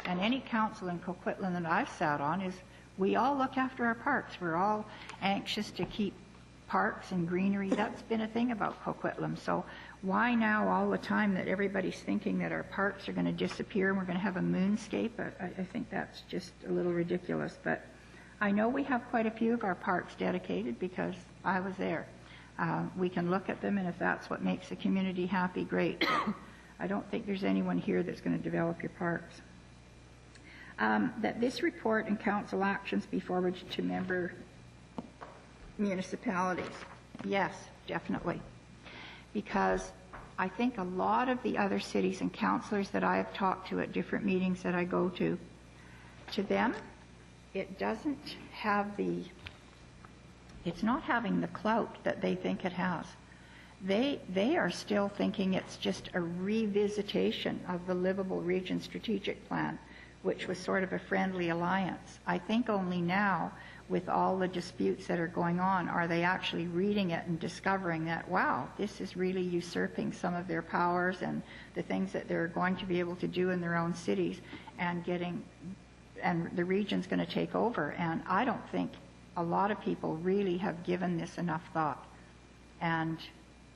And any council in Coquitlam that I've sat on is, we all look after our parks. We're all anxious to keep parks and greenery. That's been a thing about Coquitlam. So why now all the time that everybody's thinking that our parks are going to disappear and we're going to have a moonscape? I think that's just a little ridiculous. But I know we have quite a few of our parks dedicated because I was there. We can look at them, and if that's what makes the community happy, great. But I don't think there's anyone here that's going to develop your parks. That this report and council actions be forwarded to member municipalities. Yes, definitely. Because I think a lot of the other cities and councillors that I have talked to at different meetings that I go to them, it doesn't have it's not having the clout that they think it has. They are still thinking it's just a revisitation of the Livable Region Strategic Plan, which was sort of a friendly alliance. I think only now, with all the disputes that are going on, are they actually reading it and discovering that, wow, this is really usurping some of their powers and the things that they're going to be able to do in their own cities, and the region's going to take over. And I don't think a lot of people really have given this enough thought. And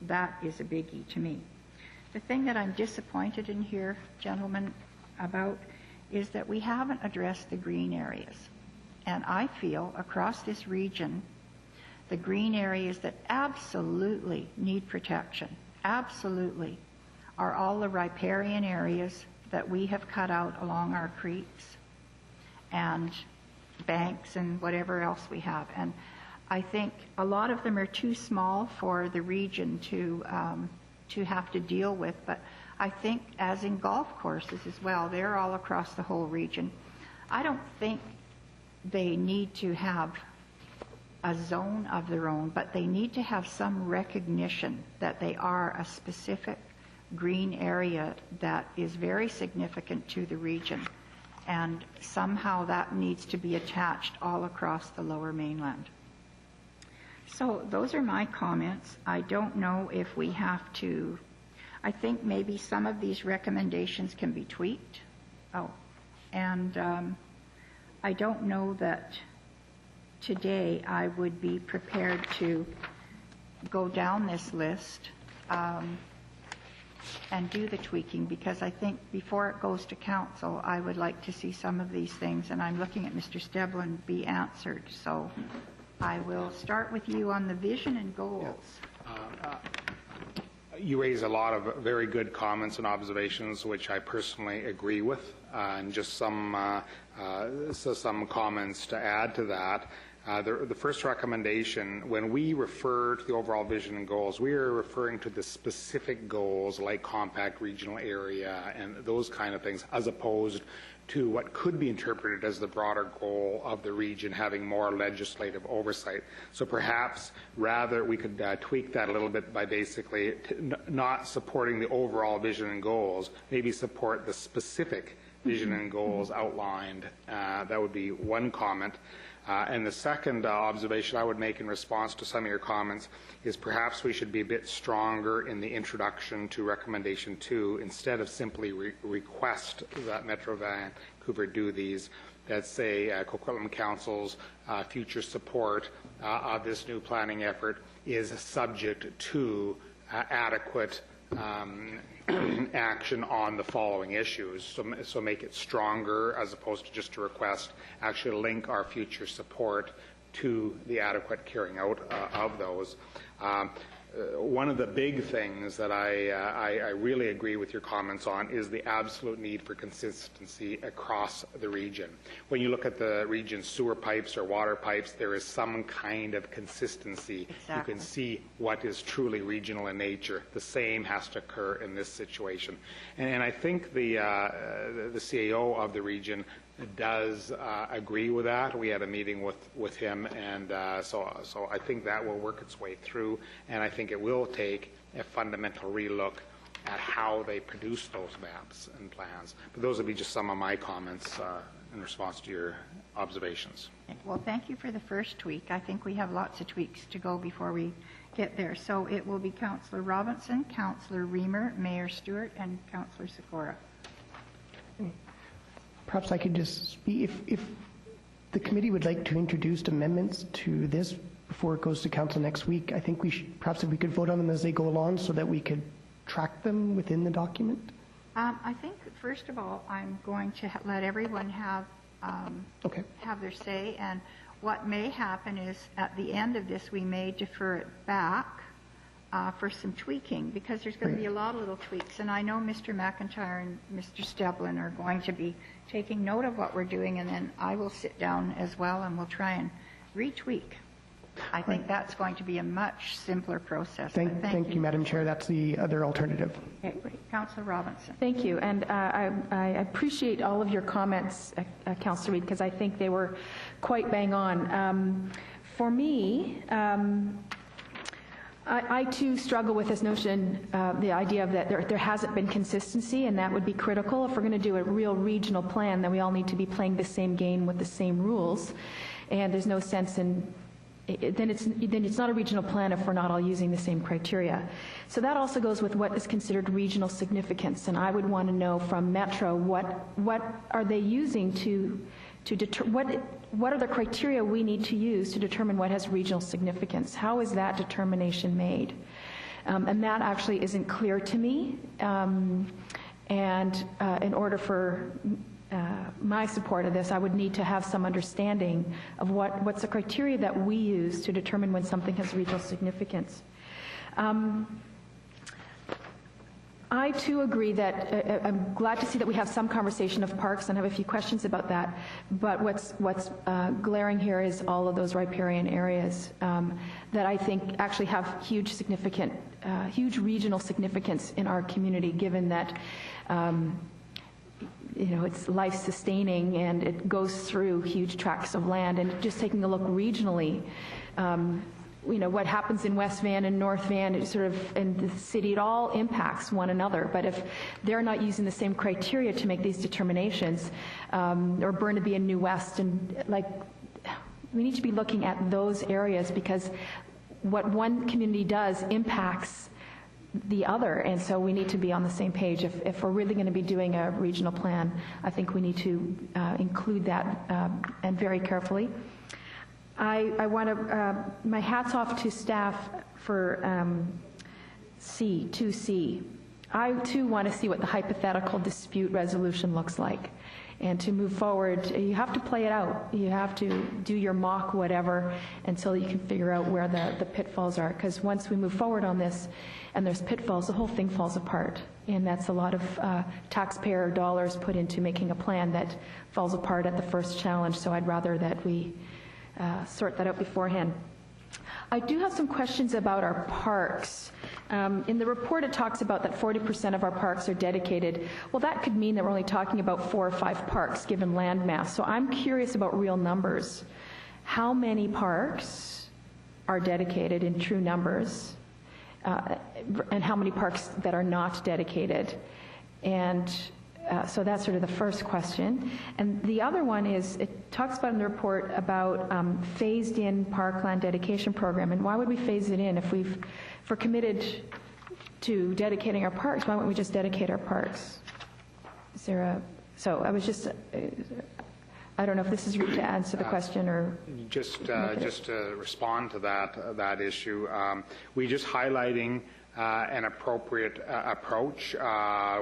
that is a biggie to me. The thing that I'm disappointed in here, gentlemen, about is that we haven't addressed the green areas. And I feel across this region, the green areas that absolutely need protection, absolutely, are all the riparian areas that we have cut out along our creeks and banks and whatever else we have. And I think a lot of them are too small for the region to have to deal with. But I think, as in golf courses as well, they're all across the whole region. I don't think they need to have a zone of their own, but they need to have some recognition that they are a specific green area that is very significant to the region. And somehow that needs to be attached all across the Lower Mainland. So those are my comments. I don't know if we have to, I think maybe some of these recommendations can be tweaked. I don't know that today I would be prepared to go down this list and do the tweaking, because I think before it goes to council, I would like to see some of these things, and I'm looking at Mr. Steblin, be answered. So I will start with you on the vision and goals. You raise a lot of very good comments and observations, which I personally agree with, and just some comments to add to that. The first recommendation, when we refer to the overall vision and goals, we are referring to the specific goals like compact regional area and those kind of things, as opposed to what could be interpreted as the broader goal of the region having more legislative oversight. So perhaps rather we could tweak that a little bit by basically not supporting the overall vision and goals, maybe support the specific vision and goals outlined. That would be one comment. And the second observation I would make in response to some of your comments is perhaps we should be a bit stronger in the introduction to recommendation 2, instead of simply request that Metro Vancouver do these. That say Coquitlam Council's future support of this new planning effort is subject to adequate action on the following issues. So make it stronger as opposed to just a request. Actually link our future support to the adequate carrying out of those. One of the big things that I really agree with your comments on is the absolute need for consistency across the region. When you look at the region's sewer pipes or water pipes, there is some kind of consistency. Exactly. You can see what is truly regional in nature. The same has to occur in this situation. And I think the CAO of the region does agree with that. We had a meeting with him, and so I think that will work its way through, and I think it will take a fundamental relook at how they produce those maps and plans. But those would be just some of my comments in response to your observations. Well, thank you for the first tweak. I think we have lots of tweaks to go before we get there. So it will be Councillor Robinson, Councillor Reamer, Mayor Stewart, and Councillor Sikora. Perhaps I could just speak, if the committee would like to introduce amendments to this before it goes to council next week, I think we should, perhaps if we could vote on them as they go along so that we could track them within the document. I think, first of all, I'm going to let everyone have their say, and what may happen is at the end of this we may defer it back for some tweaking, because there's going to be a lot of little tweaks, and I know Mr. McIntyre and Mr. Steblin are going to be taking note of what we're doing, and then I will sit down as well and we'll try and retweak I think that's going to be a much simpler process. but Thank you, Madam Chair. That's the other alternative. Okay, Councillor Robinson. Thank you, and I appreciate all of your comments, Councillor Reid, because I think they were quite bang on. For me, I too struggle with this notion, the idea of that there hasn't been consistency, and that would be critical. If we're going to do a real regional plan, then we all need to be playing the same game with the same rules, and there's no sense in then it's not a regional plan if we're not all using the same criteria. So that also goes with what is considered regional significance, and I would want to know from Metro what are they using to what are the criteria we need to use to determine what has regional significance? How is that determination made? And that actually isn't clear to me. And in order for my support of this, I would need to have some understanding of what's the criteria that we use to determine when something has regional significance. I too agree that I'm glad to see that we have some conversation of parks and have a few questions about that. But what's glaring here is all of those riparian areas that I think actually have huge regional significance in our community, given that it's life-sustaining and it goes through huge tracts of land. And just taking a look regionally, what happens in West Van and North Van, in the city, it all impacts one another. But if they're not using the same criteria to make these determinations, or Burnaby and New West, and we need to be looking at those areas, because what one community does impacts the other, and so we need to be on the same page. If we're really going to be doing a regional plan, I think we need to include that, and very carefully. I want to, my hat's off to staff for 2C. I too want to see what the hypothetical dispute resolution looks like. And to move forward, you have to play it out. You have to do your mock whatever until you can figure out where the pitfalls are. Because once we move forward on this and there's pitfalls, the whole thing falls apart. And that's a lot of taxpayer dollars put into making a plan that falls apart at the first challenge. So I'd rather that we sort that out beforehand. I do have some questions about our parks. In the report, it talks about that 40% of our parks are dedicated. Well, that could mean that we're only talking about 4 or 5 parks given land mass. So I'm curious about real numbers. How many parks are dedicated in true numbers, and how many parks that are not dedicated? And so that's sort of the first question. And the other one is, it talks about in the report about phased-in parkland dedication program. And why would we phase it in? If we're committed to dedicating our parks, why wouldn't we just dedicate our parks? Is there so I was just, I don't know if this is to answer the question or... Just to respond to that issue, we just highlighting an appropriate approach.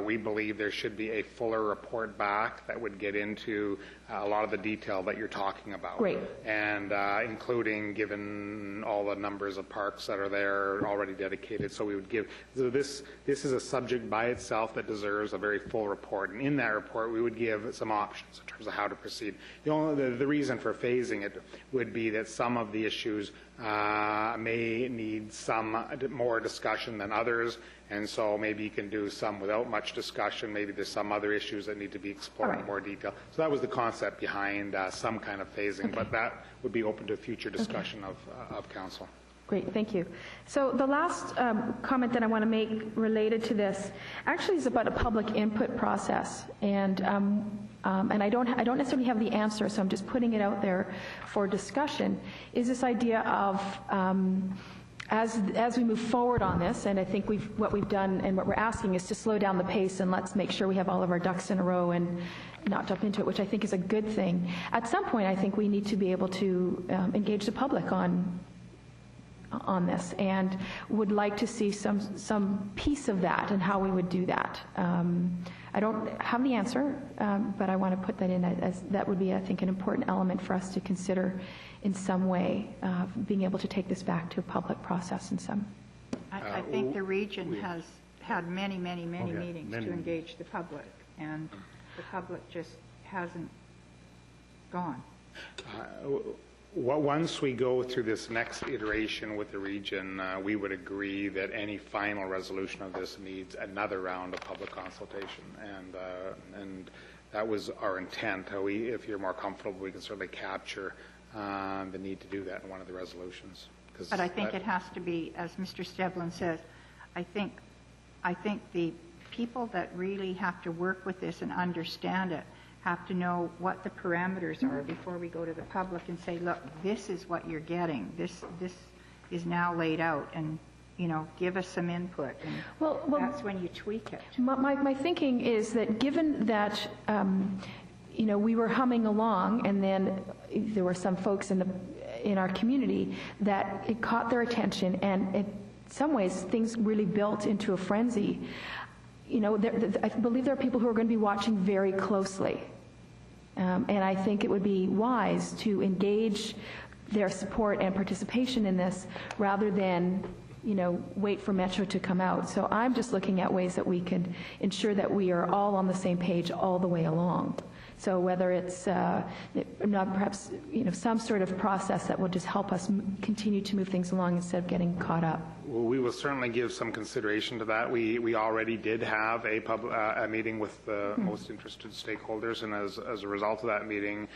We believe there should be a fuller report back that would get into a lot of the detail that you're talking about. Great. And including, given all the numbers of parks that are there already dedicated, so we would give, so this is a subject by itself that deserves a very full report. And in that report, we would give some options in terms of how to proceed. The reason for phasing it would be that some of the issues may need some more discussion than others, and so maybe you can do some without much discussion. Maybe there's some other issues that need to be explored in more detail. So that was the concept behind some kind of phasing, but that would be open to future discussion of council. Great, thank you. So the last comment that I want to make related to this actually is about a public input process, and I don't necessarily have the answer, so I'm just putting it out there for discussion. Is this idea of as we move forward on this, and I think what we've done and what we're asking is to slow down the pace and let's make sure we have all of our ducks in a row and not jump into it, which I think is a good thing. At some point, I think we need to be able to engage the public on this, and would like to see some piece of that and how we would do that. I don't have the answer, but I want to put that in as that would be, I think, an important element for us to consider in some way, being able to take this back to a public process in some. I think the region has had many meetings to engage the public, and the public just hasn't gone. Once we go through this next iteration with the region, we would agree that any final resolution of this needs another round of public consultation, and that was our intent. If you're more comfortable, we can certainly capture the need to do that in one of the resolutions. But I think it has to be, as Mr. Stevlin says, I think the people that really have to work with this and understand it have to know what the parameters are before we go to the public and say, look, this is what you're getting. This is now laid out, and give us some input. And that's when you tweak it. My thinking is that given that we were humming along, and then there were some folks in our community that it caught their attention, and in some ways things really built into a frenzy. I believe there are people who are going to be watching very closely. And I think it would be wise to engage their support and participation in this rather than, wait for Metro to come out. So I'm just looking at ways that we can ensure that we are all on the same page all the way along. So whether it's perhaps some sort of process that will just help us continue to move things along instead of getting caught up. Well, we will certainly give some consideration to that. We already did have a meeting with the most interested stakeholders, and as a result of that meeting,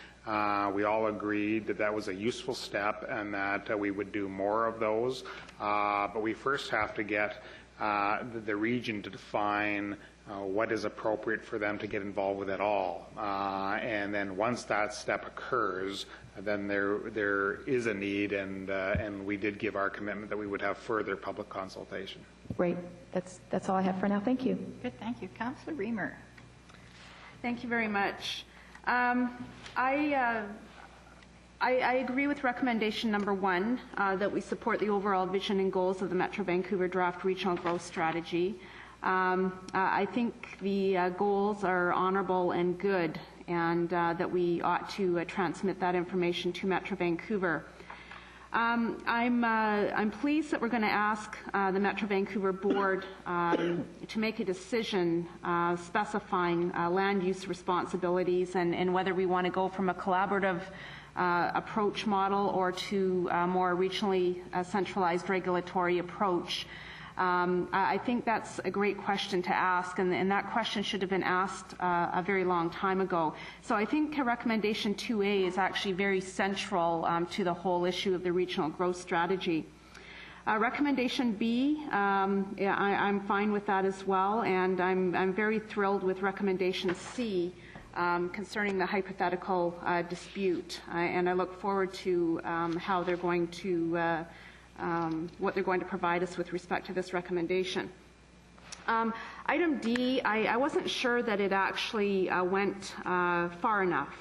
we all agreed that was a useful step and that we would do more of those. But we first have to get the region to define what is appropriate for them to get involved with at all. And then once that step occurs, then there is a need, and we did give our commitment that we would have further public consultation. Great. That's all I have for now. Thank you. Good, thank you. Councillor Reamer. Thank you very much. I agree with recommendation number 1, that we support the overall vision and goals of the Metro Vancouver Draft Regional Growth Strategy. I think the goals are honourable and good, and that we ought to transmit that information to Metro Vancouver. I'm pleased that we're going to ask the Metro Vancouver Board to make a decision specifying land use responsibilities and whether we want to go from a collaborative approach model or to a more regionally centralized regulatory approach. I think that's a great question to ask, and that question should have been asked a very long time ago. So I think recommendation 2A is actually very central to the whole issue of the regional growth strategy. Recommendation B, I'm fine with that as well, and I'm very thrilled with recommendation C concerning the hypothetical dispute, and I look forward to how they're going to what they're going to provide us with respect to this recommendation. Item D, I wasn't sure that it actually went far enough.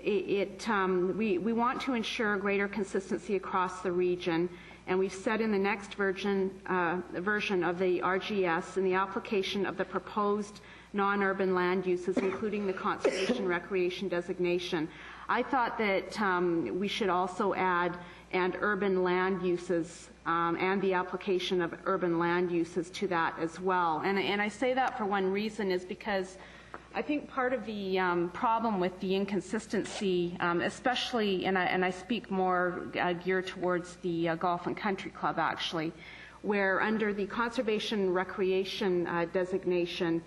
We want to ensure greater consistency across the region, and we've said in the next version of the RGS in the application of the proposed non-urban land uses, including the conservation recreation designation. I thought that we should also add and urban land uses and the application of urban land uses to that as well. And I say that for one reason is because I think part of the problem with the inconsistency, especially, and I speak more geared towards the Golf and Country Club actually, where under the conservation recreation designation,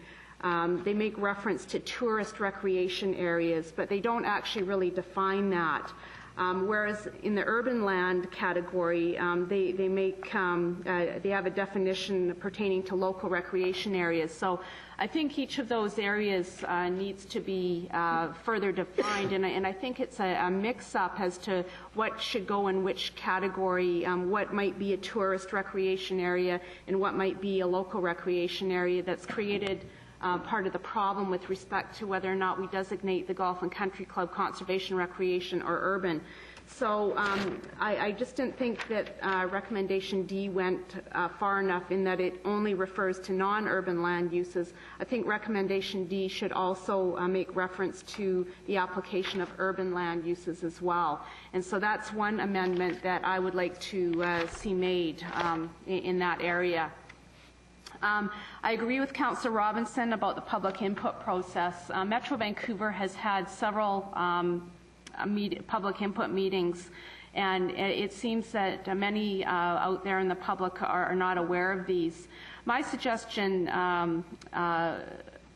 they make reference to tourist recreation areas, but they don't actually really define that. Whereas in the urban land category, they have a definition pertaining to local recreation areas. So I think each of those areas needs to be further defined, and I think it's a mix-up as to what should go in which category, what might be a tourist recreation area and what might be a local recreation area that's created part of the problem with respect to whether or not we designate the Golf and Country Club conservation, recreation, or urban. So I just didn't think that recommendation D went far enough in that it only refers to non-urban land uses. I think recommendation D should also make reference to the application of urban land uses as well. And so that's one amendment that I would like to see made in that area. I agree with Councillor Robinson about the public input process. Metro Vancouver has had several public input meetings. And it seems that many out there in the public are not aware of these. My suggestion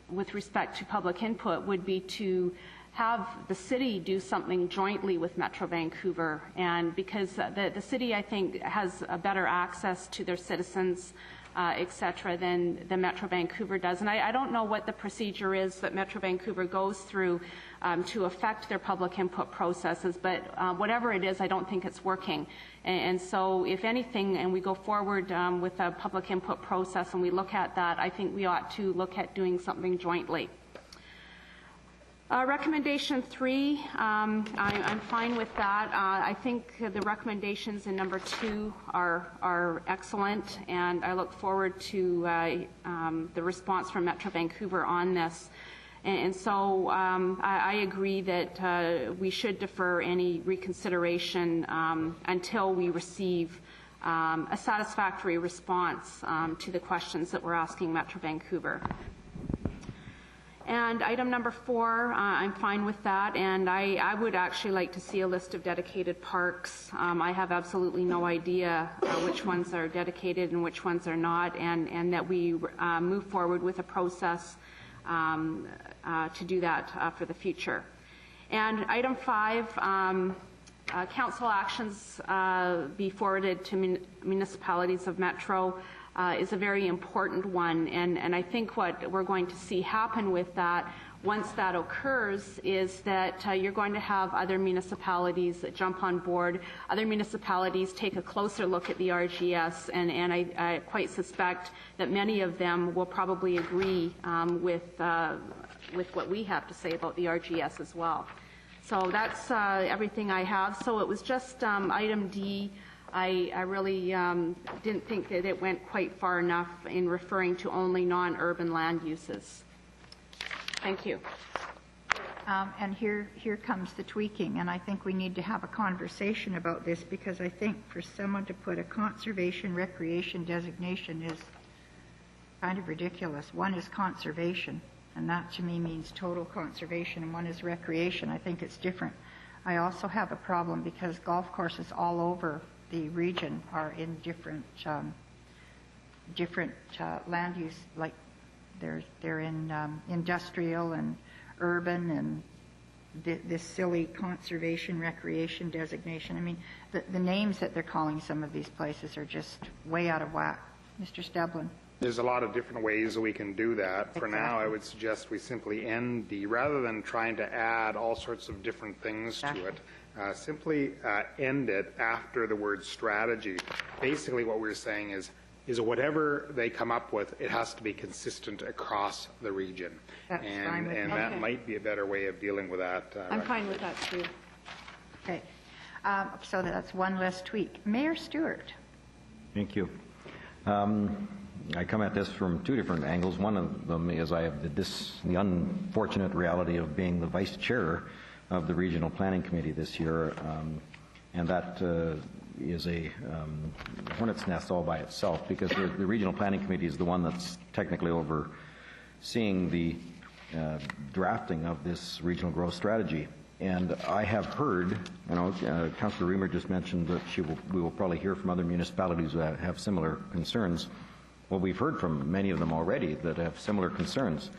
with respect to public input would be to have the city do something jointly with Metro Vancouver, and because the city, I think, has a better access to their citizens, et cetera, than Metro Vancouver does. And I don't know what the procedure is that Metro Vancouver goes through to affect their public input processes, but whatever it is, I don't think it's working. And so if anything, and we go forward with a public input process and we look at that, I think we ought to look at doing something jointly. Recommendation 3, I'm fine with that. I think the recommendations in number 2 are excellent, and I look forward to the response from Metro Vancouver on this. And so I agree that we should defer any reconsideration until we receive a satisfactory response to the questions that we're asking Metro Vancouver. And item number 4, I'm fine with that, and I would actually like to see a list of dedicated parks. I have absolutely no idea which ones are dedicated and which ones are not, and that we move forward with a process to do that for the future. And item 5, council actions be forwarded to municipalities of Metro is a very important one, and I think what we're going to see happen with that, once that occurs, is that you're going to have other municipalities that jump on board. Other municipalities take a closer look at the RGS, and I quite suspect that many of them will probably agree with what we have to say about the RGS as well. So that's everything I have. So it was just item D. I really didn't think that it went quite far enough in referring to only non-urban land uses. Thank you. And here comes the tweaking, and I think we need to have a conversation about this, because I think for someone to put a conservation recreation designation is kind of ridiculous. One is conservation, and that to me means total conservation, and one is recreation. I think it's different. I also have a problem because golf courses all over the region are in different land use, like they're in industrial and urban, and this silly conservation recreation designation. I mean, the names that they're calling some of these places are just way out of whack. Mr. Steblin. There's a lot of different ways that we can do that. For now, I would suggest we simply end D, rather than trying to add all sorts of different things to it. Simply end it after the word strategy. Basically what we're saying is whatever they come up with, it has to be consistent across the region. That's fine with me. That might be a better way of dealing with that. I'm fine with that too. Okay. So that's one less tweak. Mayor Stewart. Thank you. I come at this from 2 different angles. One of them is I have the unfortunate reality of being the vice chair of the Regional Planning Committee this year, and that is a hornet's nest all by itself, because the Regional Planning Committee is the one that's technically overseeing the drafting of this regional growth strategy. And I have heard, Councillor Reamer just mentioned that we will probably hear from other municipalities that have similar concerns. Well, we've heard from many of them already that have similar concerns.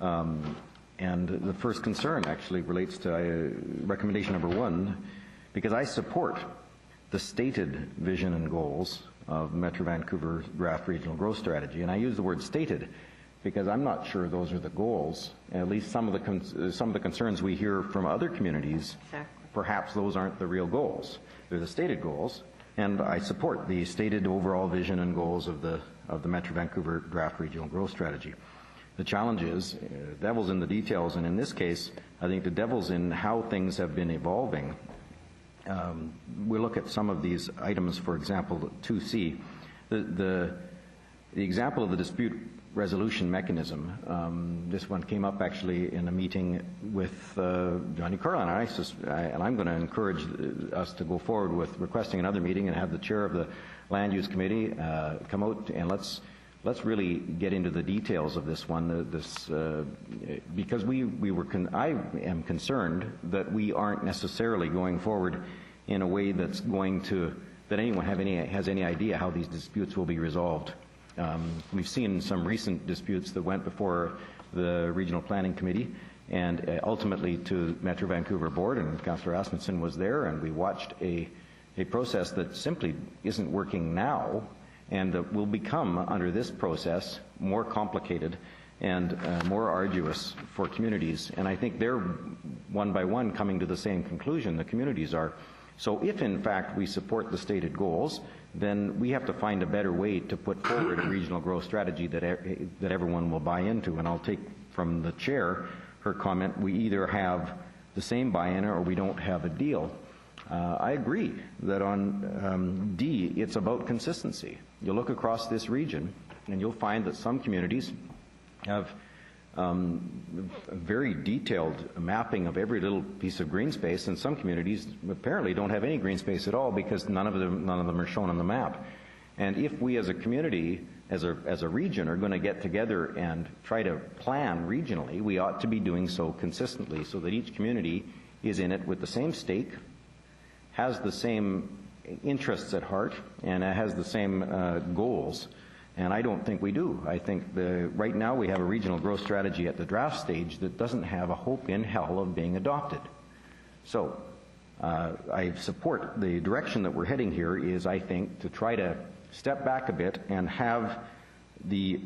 And the first concern actually relates to recommendation number 1, because I support the stated vision and goals of Metro Vancouver Draft Regional Growth Strategy. And I use the word stated because I'm not sure those are the goals. At least some of the concerns we hear from other communities, perhaps those aren't the real goals. They're the stated goals. And I support the stated overall vision and goals of the Metro Vancouver Draft Regional Growth Strategy. The challenge is, devil's in the details, and in this case, I think the devil's in how things have been evolving. We look at some of these items, for example, 2C. The example of the dispute resolution mechanism, this one came up actually in a meeting with Johnny Carlin, and I'm going to encourage us to go forward with requesting another meeting and have the chair of the Land Use Committee come out and let's let's really get into the details of this one. Because I am concerned that we aren't necessarily going forward in a way that's going to, that anyone has any idea how these disputes will be resolved. We've seen some recent disputes that went before the Regional Planning Committee and ultimately to Metro Vancouver Board, and Councillor Asmussen was there, and we watched a process that simply isn't working now and that will become, under this process, more complicated and more arduous for communities. And I think they're, one by one, coming to the same conclusion, the communities are. So if, in fact, we support the stated goals, then we have to find a better way to put forward a regional growth strategy that everyone will buy into. And I'll take from the chair her comment, we either have the same buy-in or we don't have a deal. I agree that on D, it's about consistency. You'll look across this region and you'll find that some communities have a very detailed mapping of every little piece of green space, and some communities apparently don't have any green space at all because none of them are shown on the map. And if we as a community, as a region, are going to get together and try to plan regionally, we ought to be doing so consistently so that each community is in it with the same stake, has the same interests at heart, and has the same goals. And I don't think we do. I think right now we have a regional growth strategy at the draft stage that doesn't have a hope in hell of being adopted. So I support the direction that we're heading here is, I think, to try to step back a bit and have the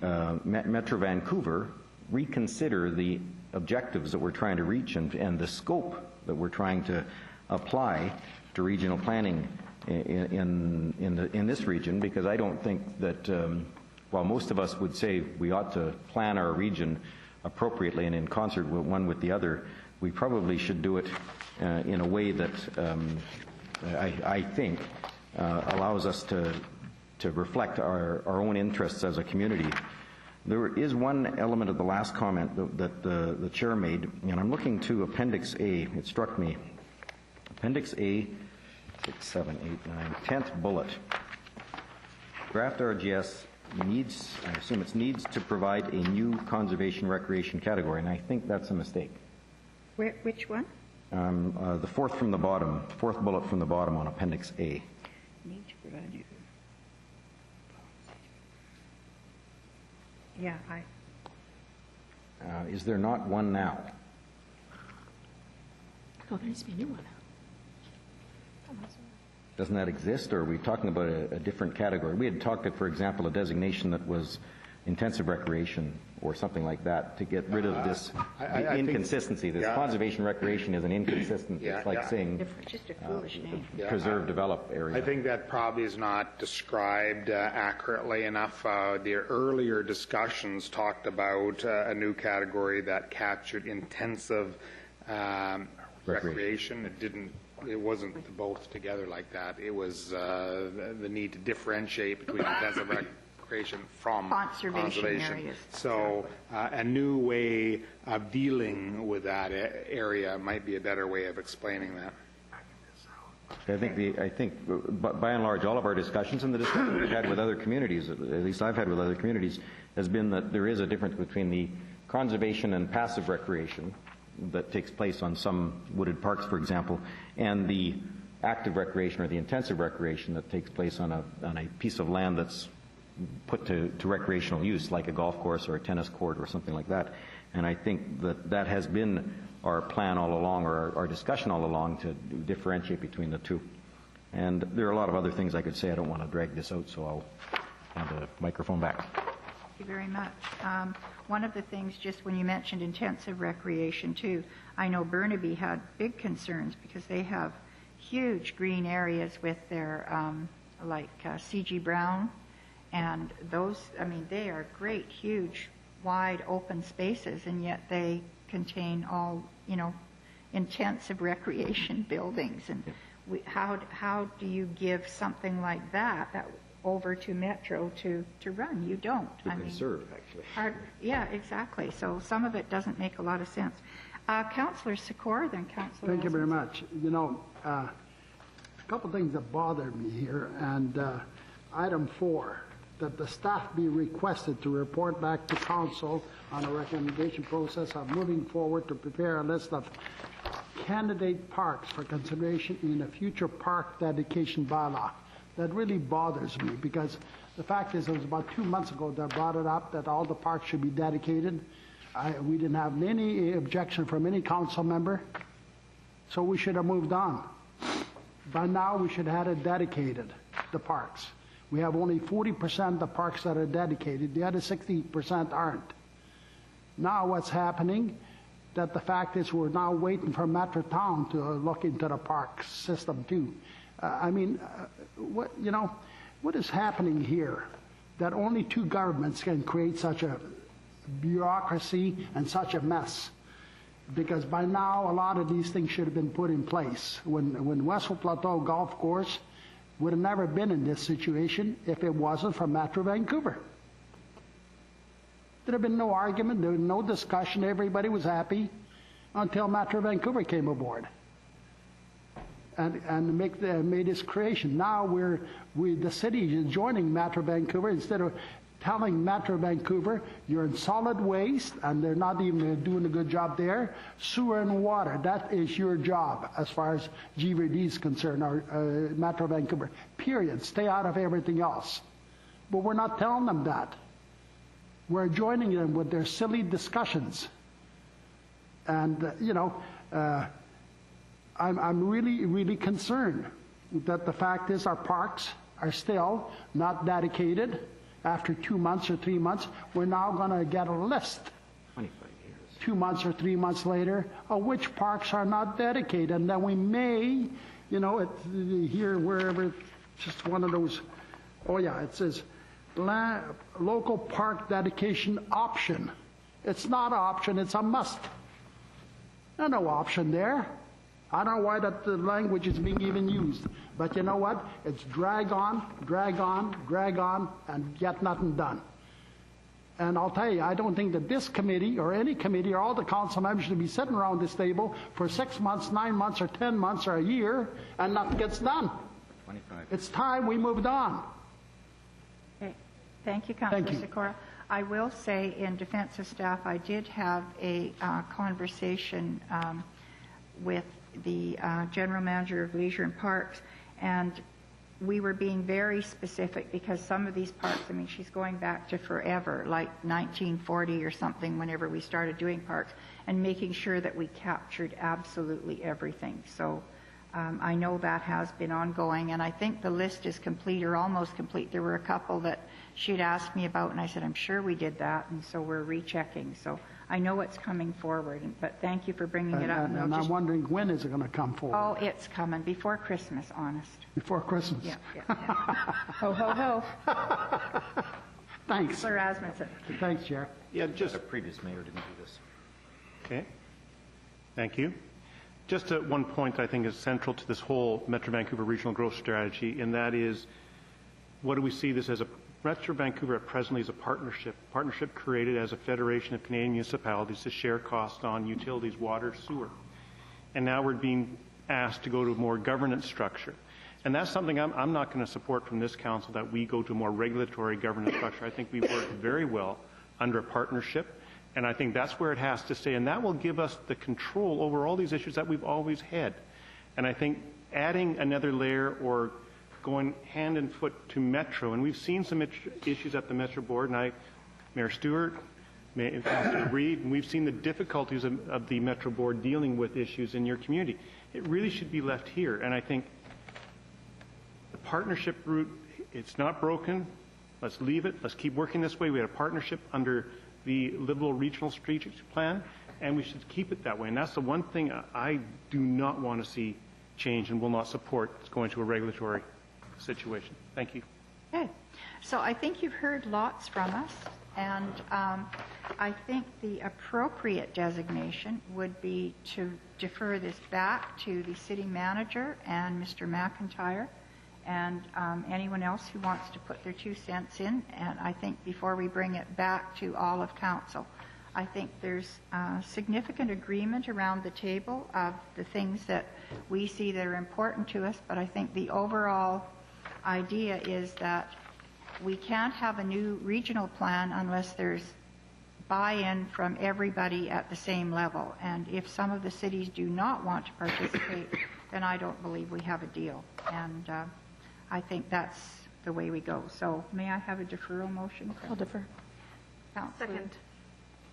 Metro Vancouver reconsider the objectives that we're trying to reach and the scope that we're trying to apply to regional planning in this region, because I don't think that while most of us would say we ought to plan our region appropriately and in concert with one with the other, we probably should do it in a way that I think allows us to reflect our own interests as a community. There is one element of the last comment that the chair made, and I'm looking to Appendix A. It struck me. Appendix A, 6, 7, 8, 9, 10th bullet. Draft RGS needs, I assume it needs to provide a new conservation recreation category, and I think that's a mistake. Which one? The fourth from the bottom, fourth bullet from the bottom on Appendix A. Need to provide you. Yeah, Is there not one now? Oh, there needs to be a new one. Doesn't that exist, or are we talking about a different category? We had talked at, for example, a designation that was intensive recreation or something like that to get rid of this inconsistency. This conservation recreation is an inconsistent. It's like saying just a foolish name. Preserve, develop area. I think that probably is not described accurately enough. The earlier discussions talked about a new category that captured intensive recreation. It wasn't both together like that. It was the need to differentiate between intensive recreation from conservation areas. So a new way of dealing with that area might be a better way of explaining that. I think by and large, all of our discussions and the discussions we've had with other communities, at least I've had with other communities, has been that there is a difference between the conservation and passive recreation that takes place on some wooded parks, for example, and the active recreation or the intensive recreation that takes place on a piece of land that's put to recreational use, like a golf course or a tennis court or something like that. And I think that has been our plan all along, or our discussion all along, to differentiate between the two. And there are a lot of other things I could say. I don't want to drag this out, so I'll hand the microphone back. Thank you very much. One of the things, just when you mentioned intensive recreation too, I know Burnaby had big concerns because they have huge green areas with their, C.G. Brown, and those, I mean, they are great, huge, wide open spaces, and yet they contain all, intensive recreation buildings. And how do you give something like that over to Metro to run? You don't. Conserve, actually. Yeah, exactly. So some of it doesn't make a lot of sense. Councillor Secor, then Councillor. Thank you very much. A couple things that bother me here, and item 4, that the staff be requested to report back to council on a recommendation process of moving forward to prepare a list of candidate parks for consideration in a future park dedication bylaw. That really bothers me, because the fact is, it was about 2 months ago that I brought it up, that all the parks should be dedicated. We didn't have any objection from any council member, so we should have moved on. By now, we should have had it dedicated, the parks. We have only 40% of the parks that are dedicated. The other 60% aren't. Now what's happening, that the fact is we're now waiting for Metro Town to look into the park system too. What is happening here? That only two governments can create such a bureaucracy and such a mess. Because by now, a lot of these things should have been put in place. When Westwood Plateau Golf Course would have never been in this situation if it wasn't for Metro Vancouver. There'd have been no argument, there was no discussion, everybody was happy until Metro Vancouver came aboard and made its creation. Now the city is joining Metro Vancouver instead of telling Metro Vancouver, you're in solid waste, and they're not even doing a good job there. Sewer and water, that is your job as far as GVD is concerned, or Metro Vancouver. Period. Stay out of everything else. But we're not telling them that. We're joining them with their silly discussions. And, I'm really, really concerned that the fact is our parks are still not dedicated. After 2 months or 3 months, we're now going to get a list 25 years. 2 months or 3 months later of which parks are not dedicated. And then we may, here, wherever, it's just one of those, it says local park dedication option. It's not an option, it's a must. There's no option there. I don't know why that language is being even used. But you know what? It's drag on, and get nothing done. And I'll tell you, I don't think that this committee, or any committee, or all the council members should be sitting around this table for 6 months, 9 months, or 10 months, or a year, and nothing gets done. 25. It's time we moved on. Okay. Thank you, Councillor Sikora. I will say, in defense of staff, I did have a conversation with the General Manager of Leisure and Parks, and we were being very specific because some of these parks, she's going back to forever, like 1940 or something, whenever we started doing parks, and making sure that we captured absolutely everything. So I know that has been ongoing, and I think the list is complete or almost complete. There were a couple that she'd asked me about, and I said, I'm sure we did that, and so we're rechecking. So I know it's coming forward, but thank you for bringing it up. And I'm wondering, when is it going to come forward? Oh, it's coming. Before Christmas, honest. Before Christmas? Yeah. Ho, ho, ho. Thanks. Councillor Asmussen. Thanks, Chair. Yeah, just a previous mayor didn't do this. Okay. Thank you. Just one point I think is central to this whole Metro Vancouver regional growth strategy, and that is, what do we see this as? Metro Vancouver presently is a partnership created as a federation of Canadian municipalities to share costs on utilities, water, sewer. And now we're being asked to go to a more governance structure. And that's something I'm not going to support from this council, that we go to a more regulatory governance structure. I think we work very well under a partnership, and I think that's where it has to stay. And that will give us the control over all these issues that we've always had. And I think adding another layer or going hand and foot to Metro, and we've seen some issues at the Metro Board, and Mayor Stewart, Councillor Reid, and we've seen the difficulties of the Metro Board dealing with issues in your community. It really should be left here, and I think the partnership route, it's not broken. Let's leave it. Let's keep working this way. We had a partnership under the Liberal Regional Strategic Plan, and we should keep it that way. And that's the one thing I do not want to see change and will not support going to a regulatory situation. Thank you. Okay. So I think you've heard lots from us, and I think the appropriate designation would be to defer this back to the city manager and Mr. McIntyre and anyone else who wants to put their 2 cents in. And I think before we bring it back to all of council, I think there's significant agreement around the table of the things that we see that are important to us, but I think the overall idea is that we can't have a new regional plan unless there's buy-in from everybody at the same level. And if some of the cities do not want to participate, then I don't believe we have a deal. And I think that's the way we go. So may I have a deferral motion? I'll defer. Councillor? Second.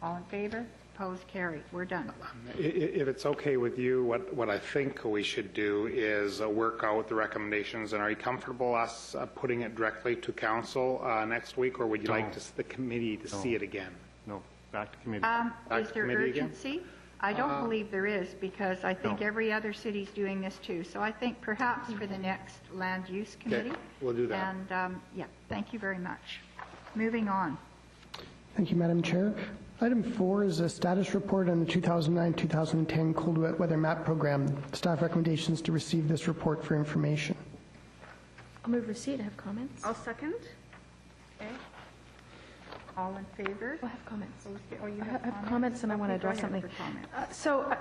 All in favor? Opposed? Carried. We're done. If it's okay with you, what I think we should do is work out the recommendations. And are you comfortable us putting it directly to council next week, or would you like the committee to see it again? No, back to committee. Back Is to there committee again? urgency? I don't believe there is, because I think every other city's doing this too. So I think perhaps for the next land use committee. We'll do that. And, yeah, thank you very much. Moving on. Thank you, Madam Chair. Item 4 is a status report on the 2009-2010 cold wet weather map program. Staff recommendations to receive this report for information. I'll move receipt. I have comments. I'll second. Okay. All in favor? I have comments. Oh, you I have have comments and I want to Okay, go address ahead something. for comments. So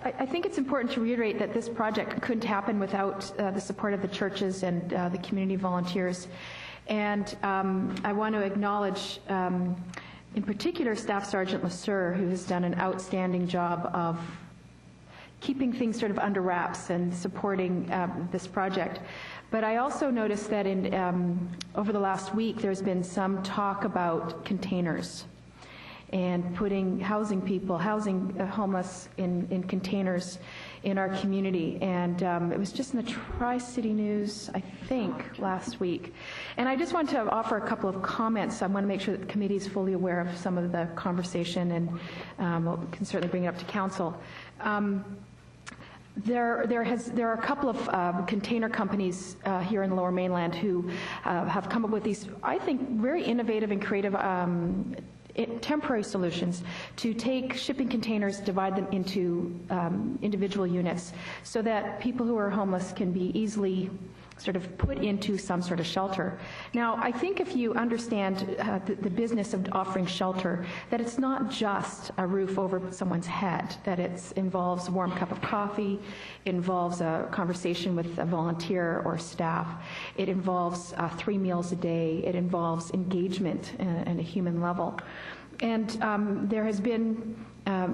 I think it's important to reiterate that this project couldn't happen without the support of the churches and the community volunteers. And I want to acknowledge, in particular, Staff Sergeant Lesseur, who has done an outstanding job of keeping things sort of under wraps and supporting this project. But I also noticed that over the last week, there's been some talk about containers and putting housing homeless in containers in our community. And it was just in the Tri-City News, I think, last week. And I just want to offer a couple of comments. I want to make sure that the committee is fully aware of some of the conversation, and we can certainly bring it up to council. There are a couple of container companies here in the Lower Mainland who have come up with these, I think, very innovative and creative temporary solutions to take shipping containers, divide them into individual units, so that people who are homeless can be easily sort of put into some sort of shelter. Now, I think if you understand the business of offering shelter, that it's not just a roof over someone's head, that it involves a warm cup of coffee, it involves a conversation with a volunteer or staff, it involves 3 meals a day, it involves engagement at a human level. And there has been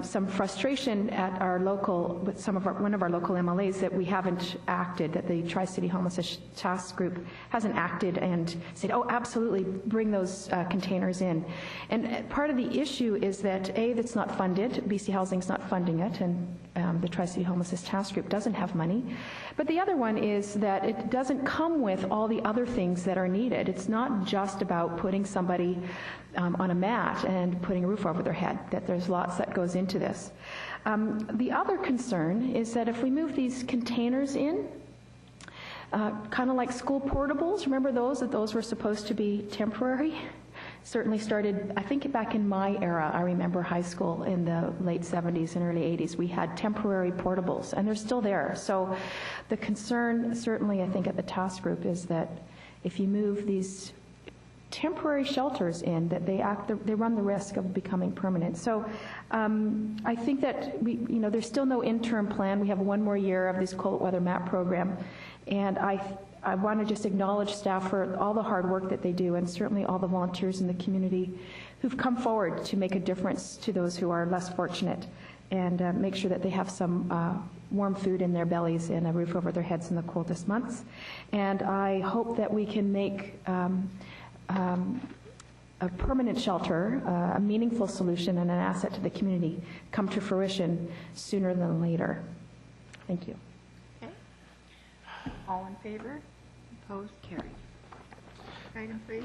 some frustration at our local, with one of our local MLAs, that we haven't acted, that the Tri-City Homelessness Task Group hasn't acted and said, oh, absolutely, bring those containers in. And part of the issue is that, A, that's not funded, BC Housing's not funding it, and the Tri-City Homelessness Task Group doesn't have money. But the other one is that it doesn't come with all the other things that are needed. It's not just about putting somebody on a mat and putting a roof over their head, that there's lots that goes into this. The other concern is that if we move these containers in, kind of like school portables, remember those, that those were supposed to be temporary? Certainly started, I think back in my era, I remember high school in the late 70s and early 80s, we had temporary portables, and they're still there. So the concern, certainly I think at the task group, is that if you move these temporary shelters in, that they run the risk of becoming permanent. So I think that there's still no interim plan. We have 1 more year of this cold weather map program, and I want to just acknowledge staff for all the hard work that they do, and certainly all the volunteers in the community who've come forward to make a difference to those who are less fortunate, and make sure that they have some warm food in their bellies and a roof over their heads in the coldest months. And I hope that we can make a permanent shelter, a meaningful solution, and an asset to the community come to fruition sooner than later. Thank you. Okay. All in favor? Opposed? Carried. Item, please.